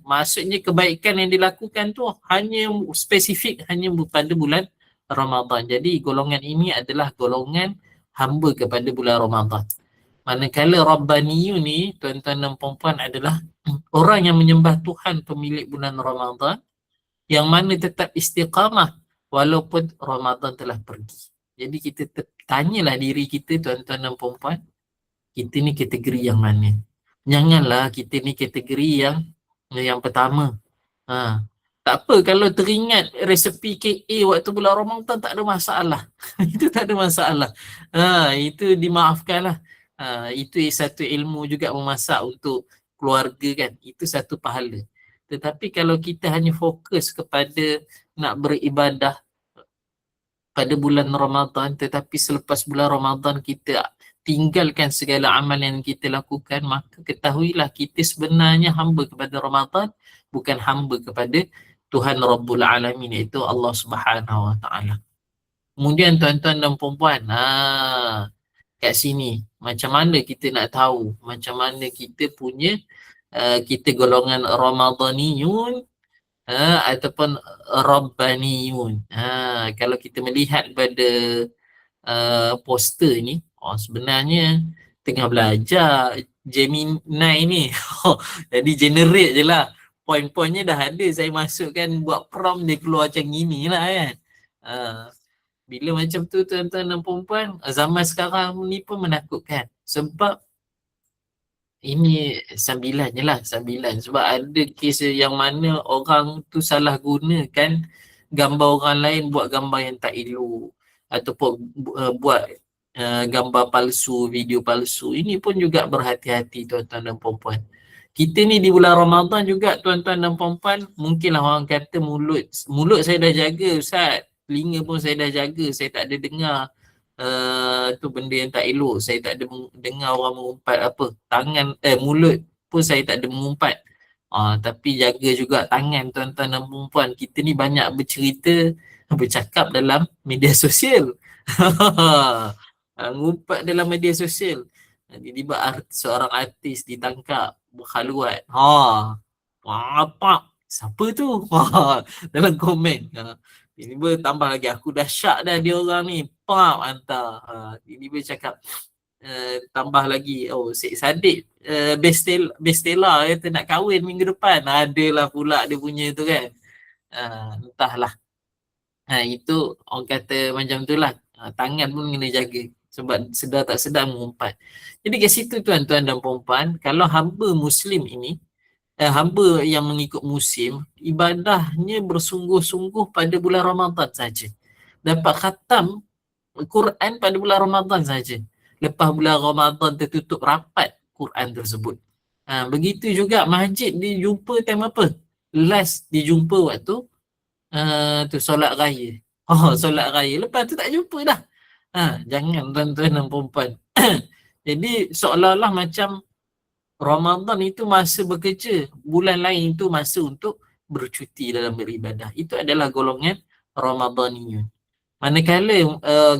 A: Maksudnya kebaikan yang dilakukan tu hanya spesifik hanya pada bulan Ramadan. Jadi golongan ini adalah golongan hamba kepada bulan Ramadan. Manakala Rabbaniyun ni tuan-tuan dan puan-puan adalah orang yang menyembah Tuhan pemilik bulan Ramadan, yang mana tetap istiqamah walaupun Ramadan telah pergi. Jadi kita tanyalah diri kita tuan-tuan dan puan-puan, kita ni kategori yang mana? Janganlah kita ni kategori yang pertama. Tak apa kalau teringat resepi KA waktu bulan Ramadan, tak ada masalah. Itu tak ada masalah. Itu dimaafkanlah. Itu satu ilmu juga memasak untuk keluarga kan. Itu satu pahala. Tetapi kalau kita hanya fokus kepada nak beribadah pada bulan Ramadan, tetapi selepas bulan Ramadan kita tinggalkan segala amal yang kita lakukan, maka ketahuilah kita sebenarnya hamba kepada Ramadan, bukan hamba kepada Tuhan Rabbul Alamin, iaitu Allah Subhanahu Wa Taala. Kemudian tuan-tuan dan puan-puan, kat sini macam mana kita nak tahu macam mana kita punya kita golongan Ramadaniyun ataupun Rabbaniyun. Kalau kita melihat pada poster ni, sebenarnya tengah belajar Gemini ni. Jadi generate je lah. Poin-poinnya dah ada, saya masukkan buat prompt, dia keluar macam gini lah kan. Bila macam tu tuan-tuan dan puan-puan, zaman sekarang ni pun menakutkan. Sebab ini sambilan je lah, sambilan. Sebab ada kes yang mana orang tu salah gunakan gambar orang lain buat gambar yang tak elok, ataupun buat gambar palsu, video palsu. Ini pun juga berhati-hati tuan-tuan dan puan-puan. Kita ni di bulan Ramadan juga tuan-tuan dan puan-puan, mungkinlah orang kata mulut saya dah jaga Ustaz, telinga pun saya dah jaga, saya tak ada dengar tu benda yang tak elok, saya tak ada dengar orang mengumpat apa, tangan mulut pun saya tak ada mengumpat. Tapi jaga juga tangan tuan-tuan dan puan-puan. Kita ni banyak bercakap dalam media sosial. Ngumpat dalam media sosial. Tiba-tiba seorang artis ditangkap berkhaluat. Apa? Siapa tu? Dalam komen. Tiba-tiba tambah lagi, aku dah syak dah dia orang ni. Hantar. Tiba-tiba cakap, tambah lagi, Syed Saddiq Bestella kata nak kahwin minggu depan. Adalah pula dia punya tu kan. Entahlah. Itu orang kata macam tu lah. Tangan pun kena jaga. Sebab sedar tak sedar mengumpat. Jadi kat situ tuan-tuan dan puan-puan, kalau hamba Muslim ini, hamba yang mengikut musim, ibadahnya bersungguh-sungguh pada bulan Ramadan saja. Dapat khatam Quran pada bulan Ramadan saja. Lepas bulan Ramadan tertutup rapat Quran tersebut. Begitu juga masjid dijumpa time apa? Last dijumpa waktu tu solat raya. Solat raya. Lepas tu tak jumpa dah. Jangan tuan-tuan dan puan-puan. Jadi seolah-olah macam Ramadan itu masa bekerja, bulan lain itu masa untuk bercuti dalam beribadah. Itu adalah golongan Ramadaniyun. Manakala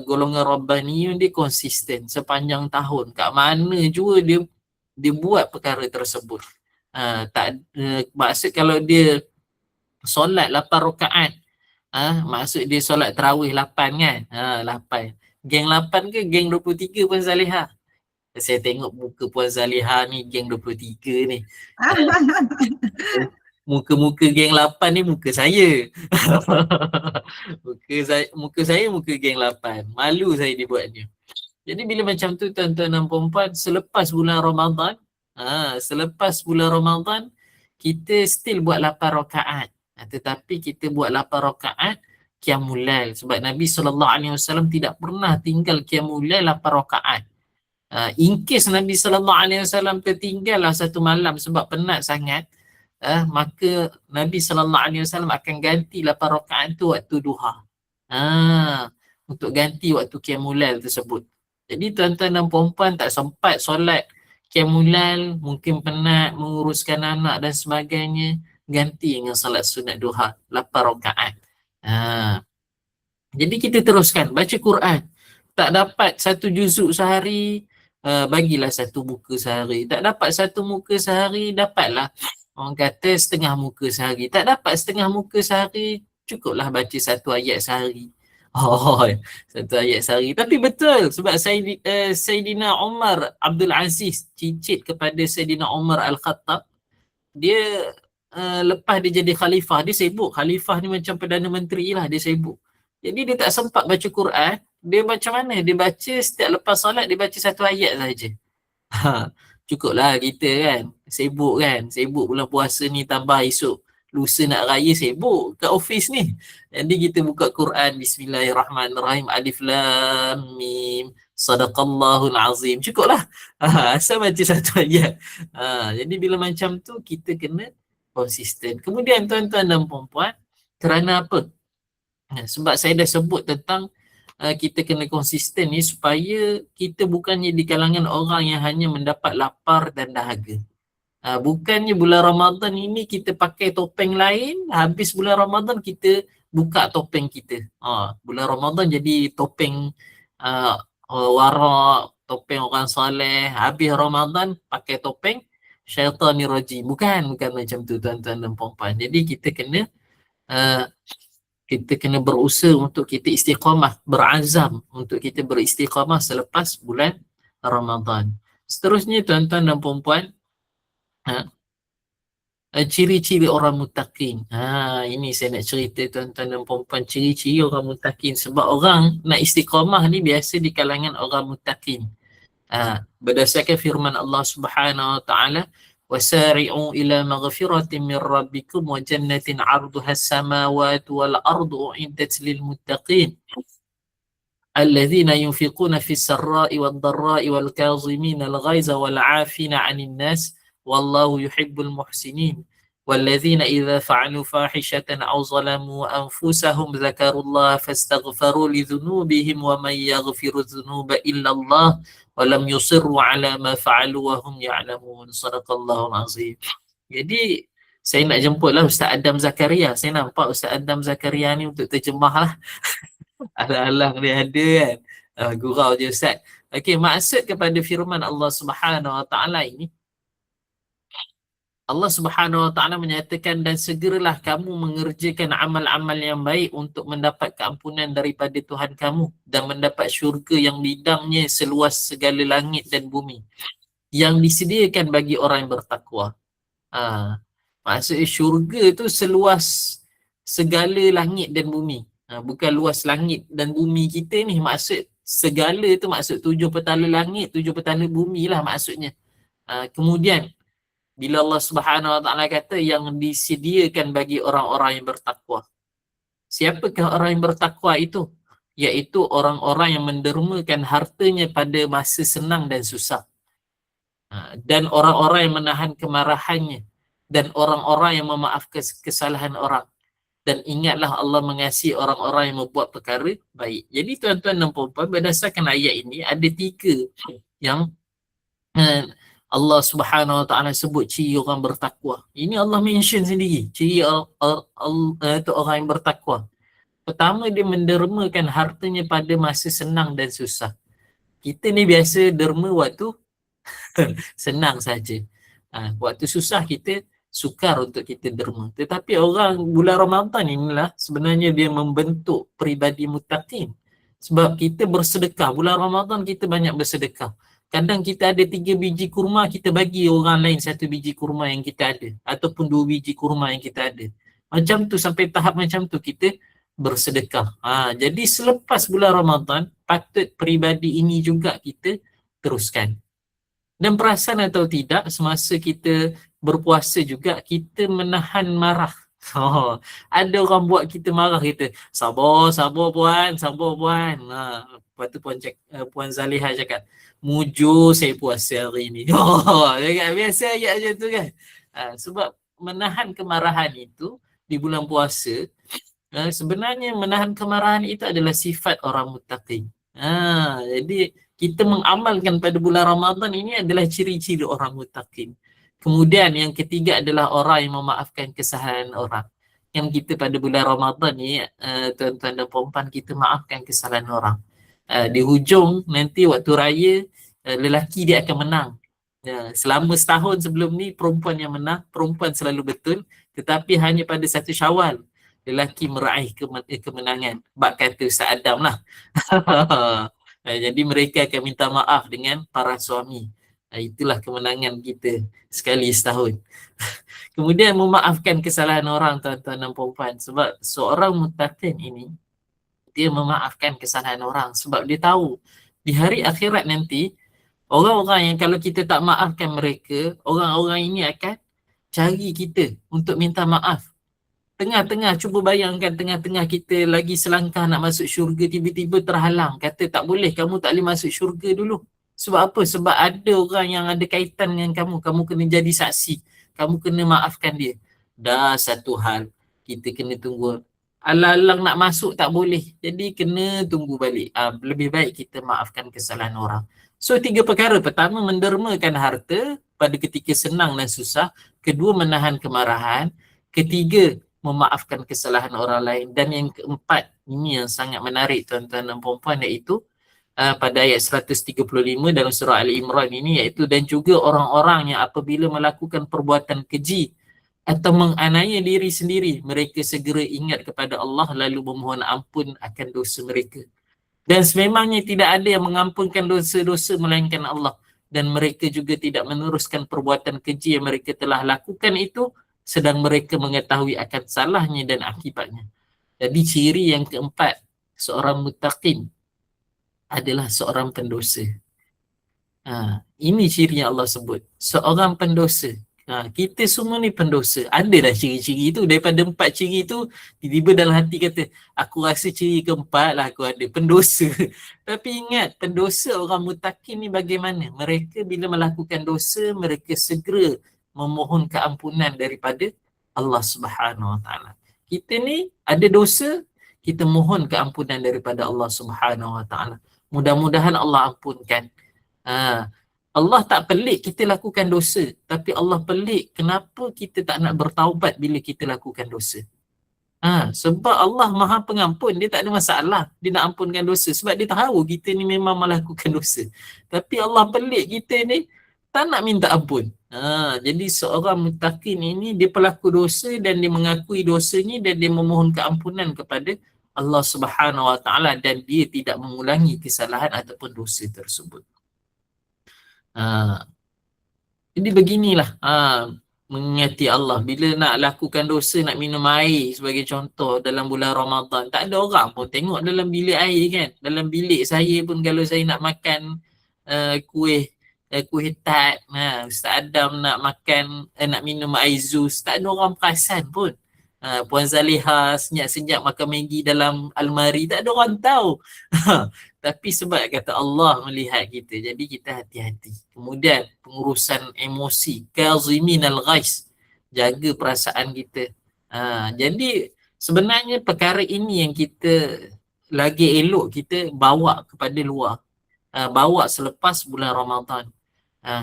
A: golongan Rabbaniyun dia konsisten sepanjang tahun. Kat mana juga dia buat perkara tersebut. Maksud kalau dia solat 8 rakaat, maksud dia solat tarawih 8 kan? 8. Geng 8 ke geng 23 Puan Zaliha? Saya tengok muka Puan Zaliha ni geng 23 ni. Muka-muka geng 8 ni muka saya. muka saya muka geng 8. Malu saya dibuatnya. Jadi bila macam tu tuan-tuan dan puan-puan, selepas bulan Ramadan, kita still buat 8 rakaat. Tetapi kita buat 8 rakaat qiyamul lail, sebab Nabi SAW tidak pernah tinggal qiyamul lail 8 rakaat. In case Nabi SAW tertinggallah satu malam sebab penat sangat, maka Nabi SAW akan ganti 8 rakaat tu waktu duha, untuk ganti waktu qiyamul lail tersebut. Jadi tuan-tuan dan puan-puan tak sempat solat qiyamul lail, mungkin penat menguruskan anak dan sebagainya, ganti dengan salat sunat duha 8 rakaat. Jadi kita teruskan baca Quran. Tak dapat satu juzuk sehari, bagilah satu muka sehari. Tak dapat satu muka sehari, dapatlah orang kata setengah muka sehari. Tak dapat setengah muka sehari, cukuplah baca satu ayat sehari. Satu ayat sehari. Tapi betul, sebab Sayyidina Umar Abdul Aziz cicit kepada Sayyidina Umar Al-Khattab. Dia lepas dia jadi khalifah, dia sibuk. Khalifah ni macam Perdana Menteri lah, dia sibuk. Jadi dia tak sempat baca Quran. Dia macam mana? Dia baca setiap lepas solat, dia baca satu ayat saja. Cukuplah kita kan. Sibuk bulan puasa ni, tambah esok lusa nak raya sibuk kat office ni. Jadi kita buka Quran, Bismillahirrahmanirrahim, Alif Lam Mim, Sadaqallahul Azim. Cukuplah. Asal baca satu ayat. Jadi bila macam tu kita kena konsisten. Kemudian tuan-tuan dan puan-puan, kerana apa? Sebab saya dah sebut tentang kita kena konsisten ni supaya kita bukannya di kalangan orang yang hanya mendapat lapar dan dahaga. Bukannya bulan Ramadan ini kita pakai topeng lain, habis bulan Ramadan kita buka topeng kita. Bulan Ramadan jadi topeng warak, topeng orang soleh, habis Ramadan pakai topeng syaitanir rajim. Bukan macam tu tuan-tuan dan puan-puan. Jadi kita kena berusaha untuk kita istiqamah, berazam untuk kita beristiqamah selepas bulan Ramadan. Seterusnya tuan-tuan dan puan-puan, ciri-ciri orang muttaqin. Ini saya nak cerita tuan-tuan dan puan-puan, ciri-ciri orang muttaqin. Sebab orang nak istiqamah ni biasa di kalangan orang muttaqin. Berdasarkan firman Allah Subhanahu wa taala, wasari'u ila maghfiratin min rabbikum wa jannatin 'arduha as-samawati wal ardu u'iddat lil muttaqin الذين ينفقون في السراء والضراء والكاظمين الغيظ والعافين عن الناس والله يحب المحسنين والذين إذا فعلوا فاحشة أو ظلموا أنفسهم ذكروا الله فاستغفروا لذنوبهم ومن يغفر الذنوب إلا الله ولم يصروا على ما فعلوا وهم يعلمون. صدق الله العظيم. Jadi saya nak jemputlah Ustaz Adam Zakaria. Saya nampak Ustaz Adam Zakaria ni untuk terjemah lah. Alang-alang dia ada kan. Gurau je Ustaz. Okey, maksud kepada firman Allah Subhanahu wa taala ini, Allah Subhanahu wa taala menyatakan, dan segeralah kamu mengerjakan amal-amal yang baik untuk mendapat keampunan daripada Tuhan kamu dan mendapat syurga yang bidangnya seluas segala langit dan bumi yang disediakan bagi orang yang bertakwa. Maksudnya syurga tu seluas segala langit dan bumi. Bukan luas langit dan bumi kita ni, maksud segala tu maksud 7 petala langit, 7 petala bumi lah maksudnya. Kemudian bila Allah Subhanahu wa taala kata yang disediakan bagi orang-orang yang bertakwa. Siapakah orang yang bertakwa itu? Iaitu orang-orang yang mendermakan hartanya pada masa senang dan susah. Dan orang-orang yang menahan kemarahannya, dan orang-orang yang memaafkan kesalahan orang. Dan ingatlah Allah mengasihi orang-orang yang membuat perkara baik. Jadi tuan-tuan dan puan-puan, berdasarkan ayat ini ada 3 yang Allah Subhanahu wa taala sebut ciri orang bertakwa. Ini Allah mention sendiri ciri orang yang bertakwa. Pertama, dia mendermakan hartanya pada masa senang dan susah. Kita ni biasa derma waktu senang saja. Waktu susah kita sukar untuk kita derma. Tetapi orang bulan Ramadan inilah sebenarnya dia membentuk peribadi muttaqin. Sebab kita bersedekah. Bulan Ramadan kita banyak bersedekah. Kadang kita ada 3 biji kurma, kita bagi orang lain 1 biji kurma yang kita ada. Ataupun 2 biji kurma yang kita ada. Macam tu, sampai tahap macam tu kita bersedekah. Jadi selepas bulan Ramadan, patut peribadi ini juga kita teruskan. Dan perasan atau tidak, semasa kita berpuasa juga, kita menahan marah. Ada orang buat kita marah, kita sabar puan. Lepas tu Puan Zaliha cakap, mujur saya puasa hari ni. Biasa ayat macam tu kan. Sebab menahan kemarahan itu di bulan puasa, sebenarnya menahan kemarahan itu adalah sifat orang muttaqin. Jadi kita mengamalkan pada bulan Ramadan ini adalah ciri-ciri orang muttaqin. Kemudian yang ketiga adalah orang yang memaafkan kesalahan orang. Yang kita pada bulan Ramadan ni, tuan-tuan dan puan-puan, kita maafkan kesalahan orang. Di hujung nanti waktu raya, lelaki dia akan menang. Selama setahun sebelum ni perempuan yang menang, perempuan selalu betul. Tetapi hanya pada 1 Syawal lelaki meraih kemenangan. Bab kata Ustaz Adam lah. Jadi mereka akan minta maaf dengan para suami. Itulah kemenangan kita sekali setahun. Kemudian memaafkan kesalahan orang, tuan-tuan dan puan-puan. Sebab seorang muttaqin ini, dia memaafkan kesalahan orang. Sebab dia tahu di hari akhirat nanti, orang-orang yang kalau kita tak maafkan mereka, orang-orang ini akan cari kita untuk minta maaf. Tengah-tengah, cuba bayangkan tengah-tengah kita lagi selangkah nak masuk syurga, tiba-tiba terhalang. Kata tak boleh, kamu tak boleh masuk syurga dulu. Sebab apa? Sebab ada orang yang ada kaitan dengan kamu. Kamu kena jadi saksi. Kamu kena maafkan dia. Dah satu hal, kita kena tunggu. Alang-alang nak masuk tak boleh. Jadi kena tunggu balik. Lebih baik kita maafkan kesalahan orang. So 3 perkara. Pertama, mendermakan harta pada ketika senang dan susah. Kedua, menahan kemarahan. Ketiga, memaafkan kesalahan orang lain. Dan yang keempat, ini yang sangat menarik tuan-tuan dan puan-puan, iaitu pada ayat 135 dalam surah Al-Imran ini, iaitu dan juga orang-orang yang apabila melakukan perbuatan keji atau menganiaya diri sendiri, mereka segera ingat kepada Allah lalu memohon ampun akan dosa mereka. Dan sememangnya tidak ada yang mengampunkan dosa-dosa melainkan Allah, dan mereka juga tidak meneruskan perbuatan keji yang mereka telah lakukan itu sedang mereka mengetahui akan salahnya dan akibatnya. Jadi ciri yang keempat seorang muttaqin adalah seorang pendosa. Ini ciri yang Allah sebut, seorang pendosa. Kita semua ni pendosa. Ada dah ciri-ciri itu. Daripada 4 ciri itu, tiba-tiba dalam hati kata, aku rasa ciri keempat lah aku ada, pendosa. Tapi ingat, pendosa orang muttaqin ni bagaimana? Mereka bila melakukan dosa, mereka segera memohon keampunan daripada Allah Subhanahu Wa Taala. Kita ni ada dosa, kita mohon keampunan daripada Allah Subhanahu Wa Taala. Mudah-mudahan Allah ampunkan. Allah tak pelik kita lakukan dosa, tapi Allah pelik kenapa kita tak nak bertaubat bila kita lakukan dosa. Sebab Allah Maha Pengampun, dia tak ada masalah dia nak ampunkan dosa sebab dia tahu kita ni memang melakukan dosa. Tapi Allah pelik kita ni tak nak minta ampun. Jadi seorang muttaqin ini dia pelaku dosa dan dia mengakui dosanya dan dia memohon keampunan kepada Allah Subhanahu Wa Taala dan dia tidak mengulangi kesalahan ataupun dosa tersebut. Jadi beginilah mengingati Allah. Bila nak lakukan dosa, nak minum air sebagai contoh dalam bulan Ramadan, tak ada orang pun tengok dalam bilik air kan. Dalam bilik saya pun kalau saya nak makan kuih tart, Ustaz Adam nak makan nak minum air Zuz, tak ada orang perasan pun. Puan Zaliha senyap-senyap makan Maggi dalam almari, tak ada orang tahu. Tapi sebab kata Allah melihat kita, jadi kita hati-hati. Kemudian pengurusan emosi, kazimin al-ghais, jaga perasaan kita. Jadi sebenarnya perkara ini yang kita lagi elok kita bawa kepada luar, bawa selepas bulan Ramadan.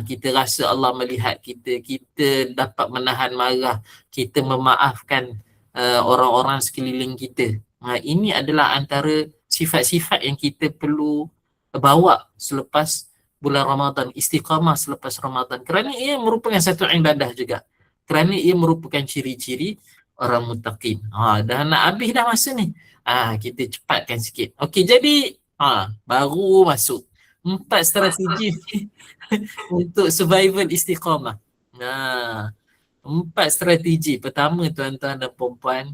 A: Kita rasa Allah melihat kita, kita dapat menahan marah, kita memaafkan orang-orang sekeliling kita. Ini adalah antara sifat-sifat yang kita perlu bawa selepas bulan Ramadan, istiqamah selepas Ramadan, kerana ia merupakan satu ibadah juga, kerana ia merupakan ciri-ciri orang muttaqin. Dah nak habis dah masa ni, kita cepatkan sikit. Okey, jadi baru masuk 4 strategi untuk survival istiqamah. 4 strategi. Pertama tuan-tuan dan puan-puan,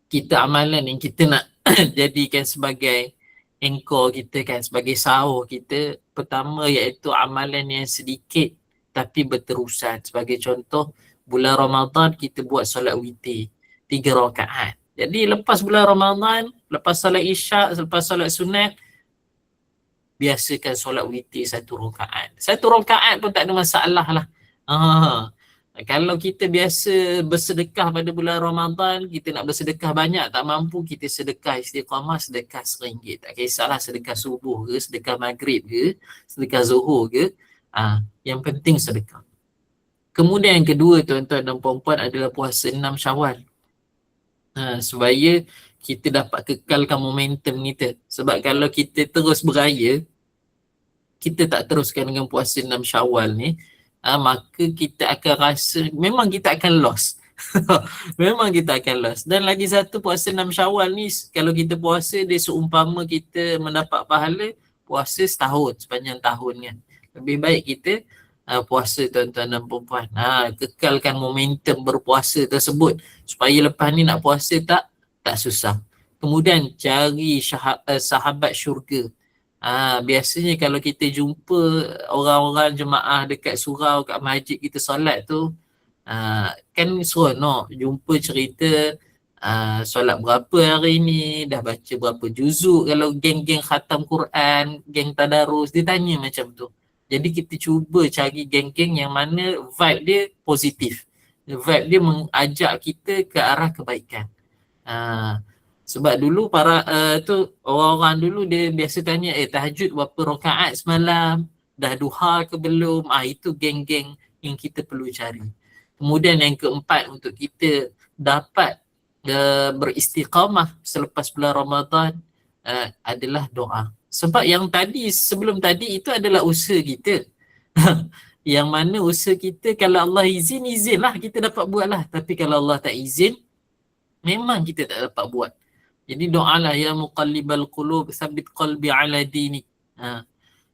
A: kita amalan yang kita nak jadikan sebagai anchor kita kan, sebagai sahur kita. Pertama iaitu amalan yang sedikit tapi berterusan. Sebagai contoh, bulan Ramadan kita buat solat witir 3 rakaat. Jadi lepas bulan Ramadan, lepas solat isyak, lepas solat sunat, biasakan solat witir 1 rakaat. 1 rakaat pun tak ada masalah lah. Kalau kita biasa bersedekah pada bulan Ramadan, kita nak bersedekah banyak, tak mampu, kita sedekah istiqamah, sedekah RM1. Tak kisahlah sedekah subuh ke, sedekah maghrib ke, sedekah zuhur ke. Yang penting sedekah. Kemudian yang kedua tuan-tuan dan puan-puan adalah puasa 6 Syawal. Supaya kita dapat kekalkan momentum kita. Sebab kalau kita terus beraya, kita tak teruskan dengan puasa 6 Syawal ni, maka kita akan rasa memang kita akan lost. Memang kita akan lost. Dan lagi satu, puasa 6 Syawal ni kalau kita puasa, dia seumpama kita mendapat pahala puasa setahun, sepanjang tahunnya. Lebih baik kita puasa tuan-tuan dan puan-puan. Kekalkan momentum berpuasa tersebut supaya lepas ni nak puasa tak susah. Kemudian cari sahabat syurga. Biasanya kalau kita jumpa orang-orang jemaah dekat surau, kat masjid kita solat tu, Kan seronok jumpa cerita solat berapa hari ni, dah baca berapa juzuk. Kalau geng-geng khatam Quran, geng tadarus, dia tanya macam tu. Jadi kita cuba cari geng-geng yang mana vibe dia positif, vibe dia mengajak kita ke arah kebaikan. Sebab dulu para orang-orang dulu dia biasa tanya, tahajud berapa rakaat semalam, dah duha ke belum. Itu geng-geng yang kita perlu cari. Kemudian yang keempat, untuk kita dapat beristiqamah selepas bulan Ramadan adalah doa. Sebab yang tadi, sebelum tadi itu adalah usaha kita. Yang mana usaha kita, kalau Allah izin, izinlah kita dapat buatlah. Tapi kalau Allah tak izin, memang kita tak dapat buat. Jadi doalah, ya muqallibal qulub tsabbit qalbi ala dinik.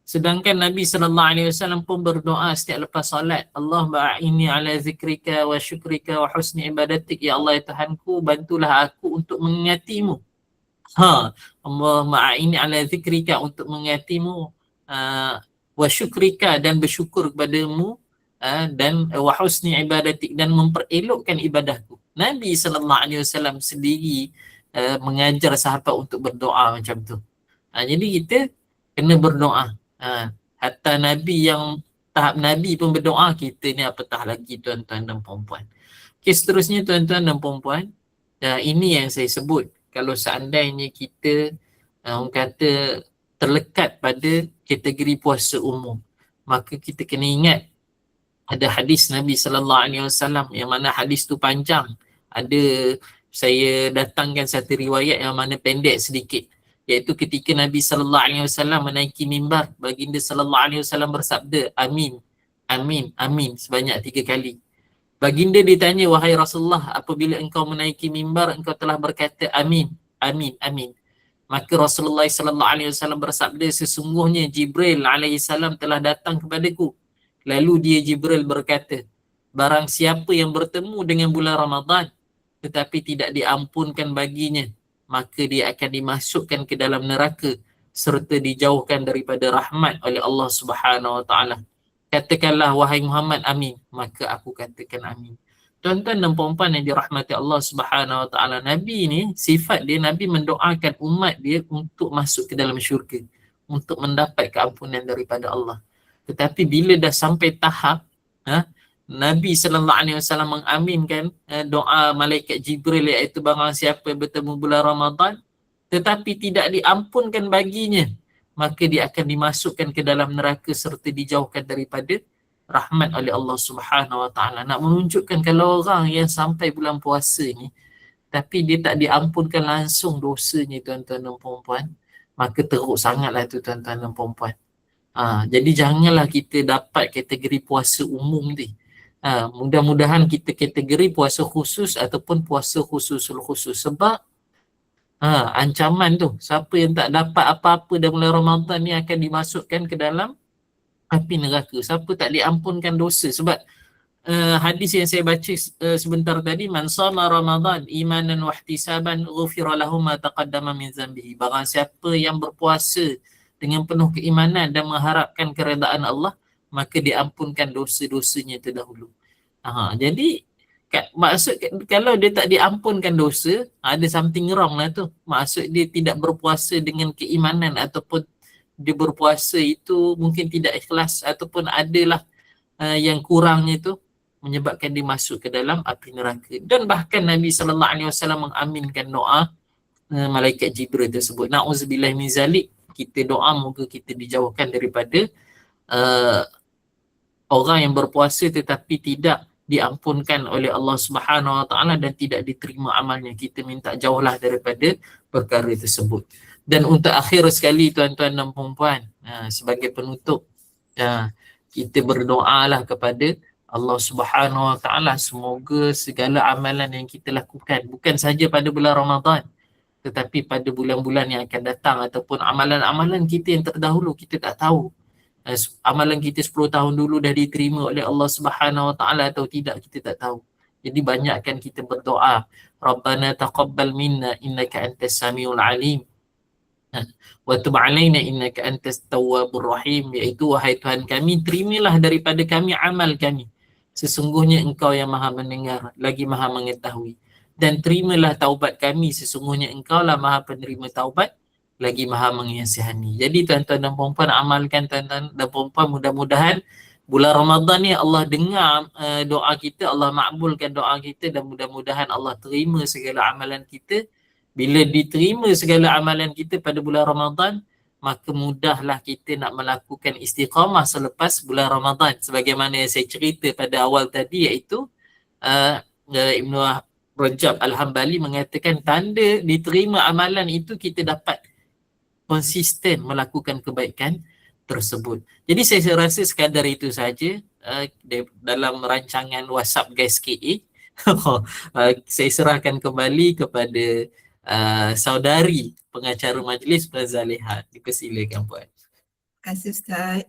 A: Sedangkan Nabi SAW pun berdoa setiap lepas solat, Allah ba'ini ala zikrika wa syukrika wa husni ibadatik. Ya Allah, ya Tuhanku, bantulah aku untuk mengingatimu. Allah ma'ini ala zikrika, untuk mengingatimu, wa syukrika, dan bersyukur kepadamu, dan wa husni ibadatik, dan memperelokkan ibadahku. Nabi SAW sendiri mengajar sahabat untuk berdoa macam tu. Jadi kita kena berdoa. Hatta Nabi yang tahap Nabi pun berdoa, kita ni apatah lagi tuan-tuan dan puan-puan. Okay, seterusnya tuan-tuan dan puan-puan, ini yang saya sebut. Kalau seandainya kita orang kata terlekat pada kategori puasa umum, maka kita kena ingat ada hadis Nabi SAW yang mana hadis tu panjang. Ada, saya datangkan satu riwayat yang mana pendek sedikit, iaitu ketika Nabi SAW menaiki mimbar, baginda SAW bersabda, amin, amin, amin sebanyak 3 kali. Baginda ditanya, wahai Rasulullah, apabila engkau menaiki mimbar, engkau telah berkata amin, amin, amin. Maka Rasulullah SAW bersabda, sesungguhnya Jibril alaihissalam telah datang kepadaku. Lalu dia Jibril berkata, barang siapa yang bertemu dengan bulan Ramadan tetapi tidak diampunkan baginya, maka dia akan dimasukkan ke dalam neraka serta dijauhkan daripada rahmat oleh Allah Subhanahu Wa Taala. Katakanlah wahai Muhammad, amin. Maka aku katakan amin. Tuan-tuan dan puan-puan yang dirahmati Allah Subhanahu Wa Taala, Nabi ni sifat dia, Nabi mendoakan umat dia untuk masuk ke dalam syurga, untuk mendapat keampunan daripada Allah. Tetapi bila dah sampai tahap Nabi SAW mengaminkan doa malaikat Jibril, iaitu barang siapa yang bertemu bulan Ramadan tetapi tidak diampunkan baginya, maka dia akan dimasukkan ke dalam neraka serta dijauhkan daripada rahmat oleh Allah Subhanahu Wa Taala. Nak menunjukkan kalau orang yang sampai bulan puasa ni tapi dia tak diampunkan langsung dosanya, tuan-tuan dan puan-puan, maka teruk sangatlah tu tuan-tuan dan puan-puan. Jadi janganlah kita dapat kategori puasa umum ni. Mudah-mudahan kita kategori puasa khusus ataupun puasa khususul khusus. Sebab ancaman tu, siapa yang tak dapat apa-apa dalam bulan Ramadan ni akan dimasukkan ke dalam api neraka. Siapa tak diampunkan dosa. Sebab hadis yang saya baca sebentar tadi, man sama Ramadan imanan wa ihtisaban ghufira lahu ma taqaddama min zambihi. Barang siapa yang berpuasa dengan penuh keimanan dan mengharapkan keredaan Allah, maka diampunkan dosa-dosanya terdahulu. Jadi maksud kalau dia tak diampunkan dosa, ada something wrong lah tu. Maksud dia tidak berpuasa dengan keimanan, ataupun dia berpuasa itu mungkin tidak ikhlas, ataupun adalah yang kurangnya itu menyebabkan dia masuk ke dalam api neraka. Dan bahkan Nabi SAW mengaminkan doa malaikat Jibril tersebut. Na'udzubillah min zalik. Kita doa moga kita dijauhkan daripada orang yang berpuasa tetapi tidak diampunkan oleh Allah Subhanahu Wa Taala dan tidak diterima amalnya. Kita minta jauhlah daripada perkara tersebut. Dan untuk akhir sekali tuan-tuan dan puan-puan, sebagai penutup, kita berdoalah kepada Allah Subhanahu Wa Taala semoga segala amalan yang kita lakukan, bukan saja pada bulan Ramadan, tetapi pada bulan-bulan yang akan datang, ataupun amalan-amalan kita yang terdahulu, kita tak tahu amalan kita 10 tahun dulu dah diterima oleh Allah Subhanahu Wa Taala atau tidak, kita tak tahu. Jadi banyakkan kita berdoa, Rabbana taqabbal minna innaka antas samiul alim wa tub alaina innaka antas tawwabur rahim, iaitu wahai Tuhan kami, terimalah daripada kami amal kami, sesungguhnya Engkau yang Maha mendengar lagi Maha mengetahui, dan terimalah taubat kami, sesungguhnya Engkau lah Maha penerima taubat lagi Maha mengasihani. Jadi tuan-tuan dan puan-puan, amalkan tuan-tuan dan puan-puan, mudah-mudahan bulan Ramadan ni Allah dengar doa kita, Allah makbulkan doa kita, dan mudah-mudahan Allah terima segala amalan kita. Bila diterima segala amalan kita pada bulan Ramadan, maka mudahlah kita nak melakukan istiqamah selepas bulan Ramadan. Sebagaimana yang saya cerita pada awal tadi, iaitu Ibnu Rajab Al-Hambali mengatakan tanda diterima amalan itu kita dapat konsisten melakukan kebaikan tersebut. Jadi saya rasa sekadar itu saja dalam rancangan WhatsApp Guys KA. Saya serahkan kembali kepada saudari pengacara majlis, Puan Zaliha. Dipersilakan Puan.
B: Terima kasih Ustaz.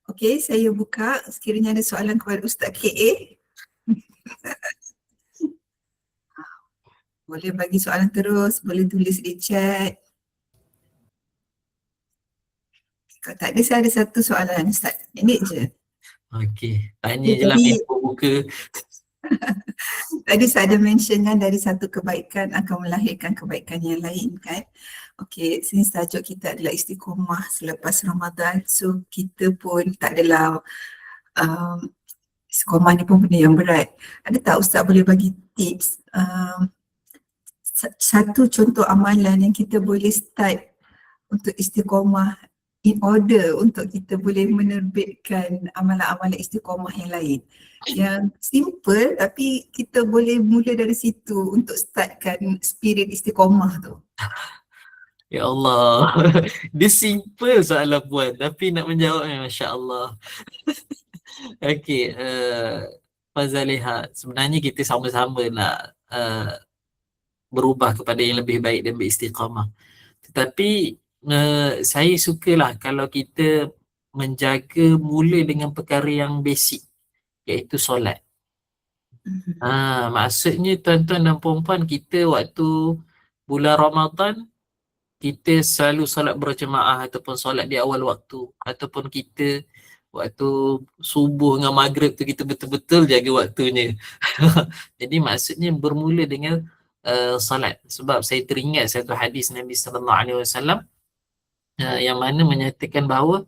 B: Okey, saya buka. Sekiranya ada soalan kepada Ustaz KA. Boleh bagi soalan terus, boleh tulis di chat. Kalau tak ada, saya ada satu soalan Ustaz. Ini je.
A: Okey, tanya je lah pintu buka.
B: Tadi saya ada mention kan, dari satu kebaikan akan melahirkan kebaikan yang lain kan. Okey, since tajuk kita adalah istiqomah selepas Ramadan, so kita pun tak adalah istiqomah ni pun benda yang berat. Ada tak Ustaz boleh bagi tips satu contoh amalan yang kita boleh start untuk istiqomah in order untuk kita boleh menerbitkan amalan-amalan istiqomah yang lain, yang simple tapi kita boleh mula dari situ untuk startkan spirit istiqomah tu.
A: Ya Allah, dia simple soalan Puan tapi nak menjawabnya Masya Allah. Okey, Puan Zaliha, sebenarnya kita sama-sama nak berubah kepada yang lebih baik dan beristiqamah. Tetapi saya sukalah kalau kita menjaga mula dengan perkara yang basic, iaitu solat. Maksudnya tuan-tuan dan puan-puan, kita waktu bulan Ramadan kita selalu solat berjemaah ataupun solat di awal waktu, ataupun kita waktu subuh dengan maghrib tu kita betul-betul jaga waktunya. Jadi maksudnya bermula dengan solat. Sebab saya teringat satu hadis Nabi SAW yang mana menyatakan bahawa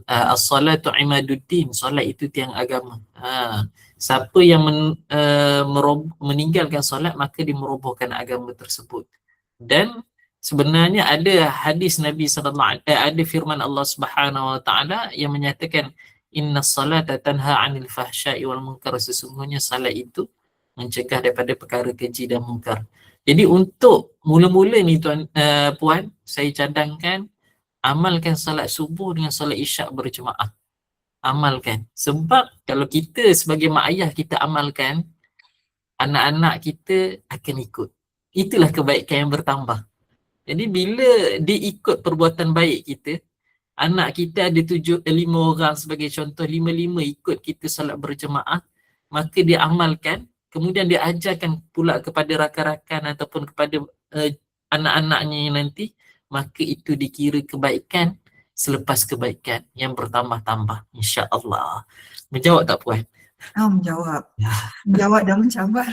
A: as-salatu imaduddin, solat itu tiang agama. Siapa yang meninggalkan solat maka dia merobohkan agama tersebut. Dan sebenarnya ada hadis Nabi ada firman Allah Subhanahu Wa Taala yang menyatakan innas salata tanha 'anil fahsya'i wal munkar, sesungguhnya salat itu mencegah daripada perkara keji dan mungkar. Jadi untuk mula-mula ni puan, saya cadangkan amalkan salat subuh dengan salat isyak berjemaah. Amalkan. Sebab kalau kita sebagai mak ayah kita amalkan, anak-anak kita akan ikut. Itulah kebaikan yang bertambah. Jadi bila dia ikut perbuatan baik kita, anak kita ada 5 orang sebagai contoh, 5-5 ikut kita salat berjemaah, maka dia amalkan, kemudian dia ajarkan pula kepada rakan-rakan ataupun kepada anak-anaknya nanti, maka itu dikira kebaikan selepas kebaikan yang bertambah-tambah, insya-Allah. Menjawab tak puan?
B: Menjawab. Menjawab dan mencabar.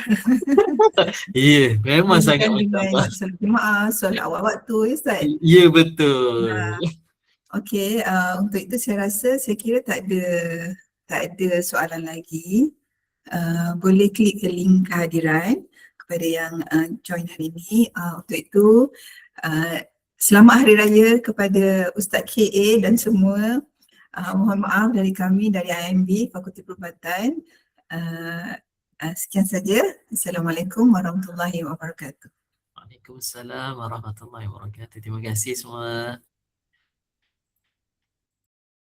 A: Ya, memang sangat mencabar.
B: Solat jemaah, solat awal waktu, ya Ustaz?
A: Ya, betul.
B: Okey, untuk itu saya rasa, saya kira tak ada soalan lagi. Boleh klik ke link kehadiran kepada yang join hari ini. Untuk itu, selamat Hari Raya kepada Ustaz KA dan semua. Mohon maaf dari kami, dari IMB, Fakulti Perubatan. Sekian saja. Assalamualaikum warahmatullahi wabarakatuh.
A: Waalaikumsalam warahmatullahi wabarakatuh. Terima kasih semua.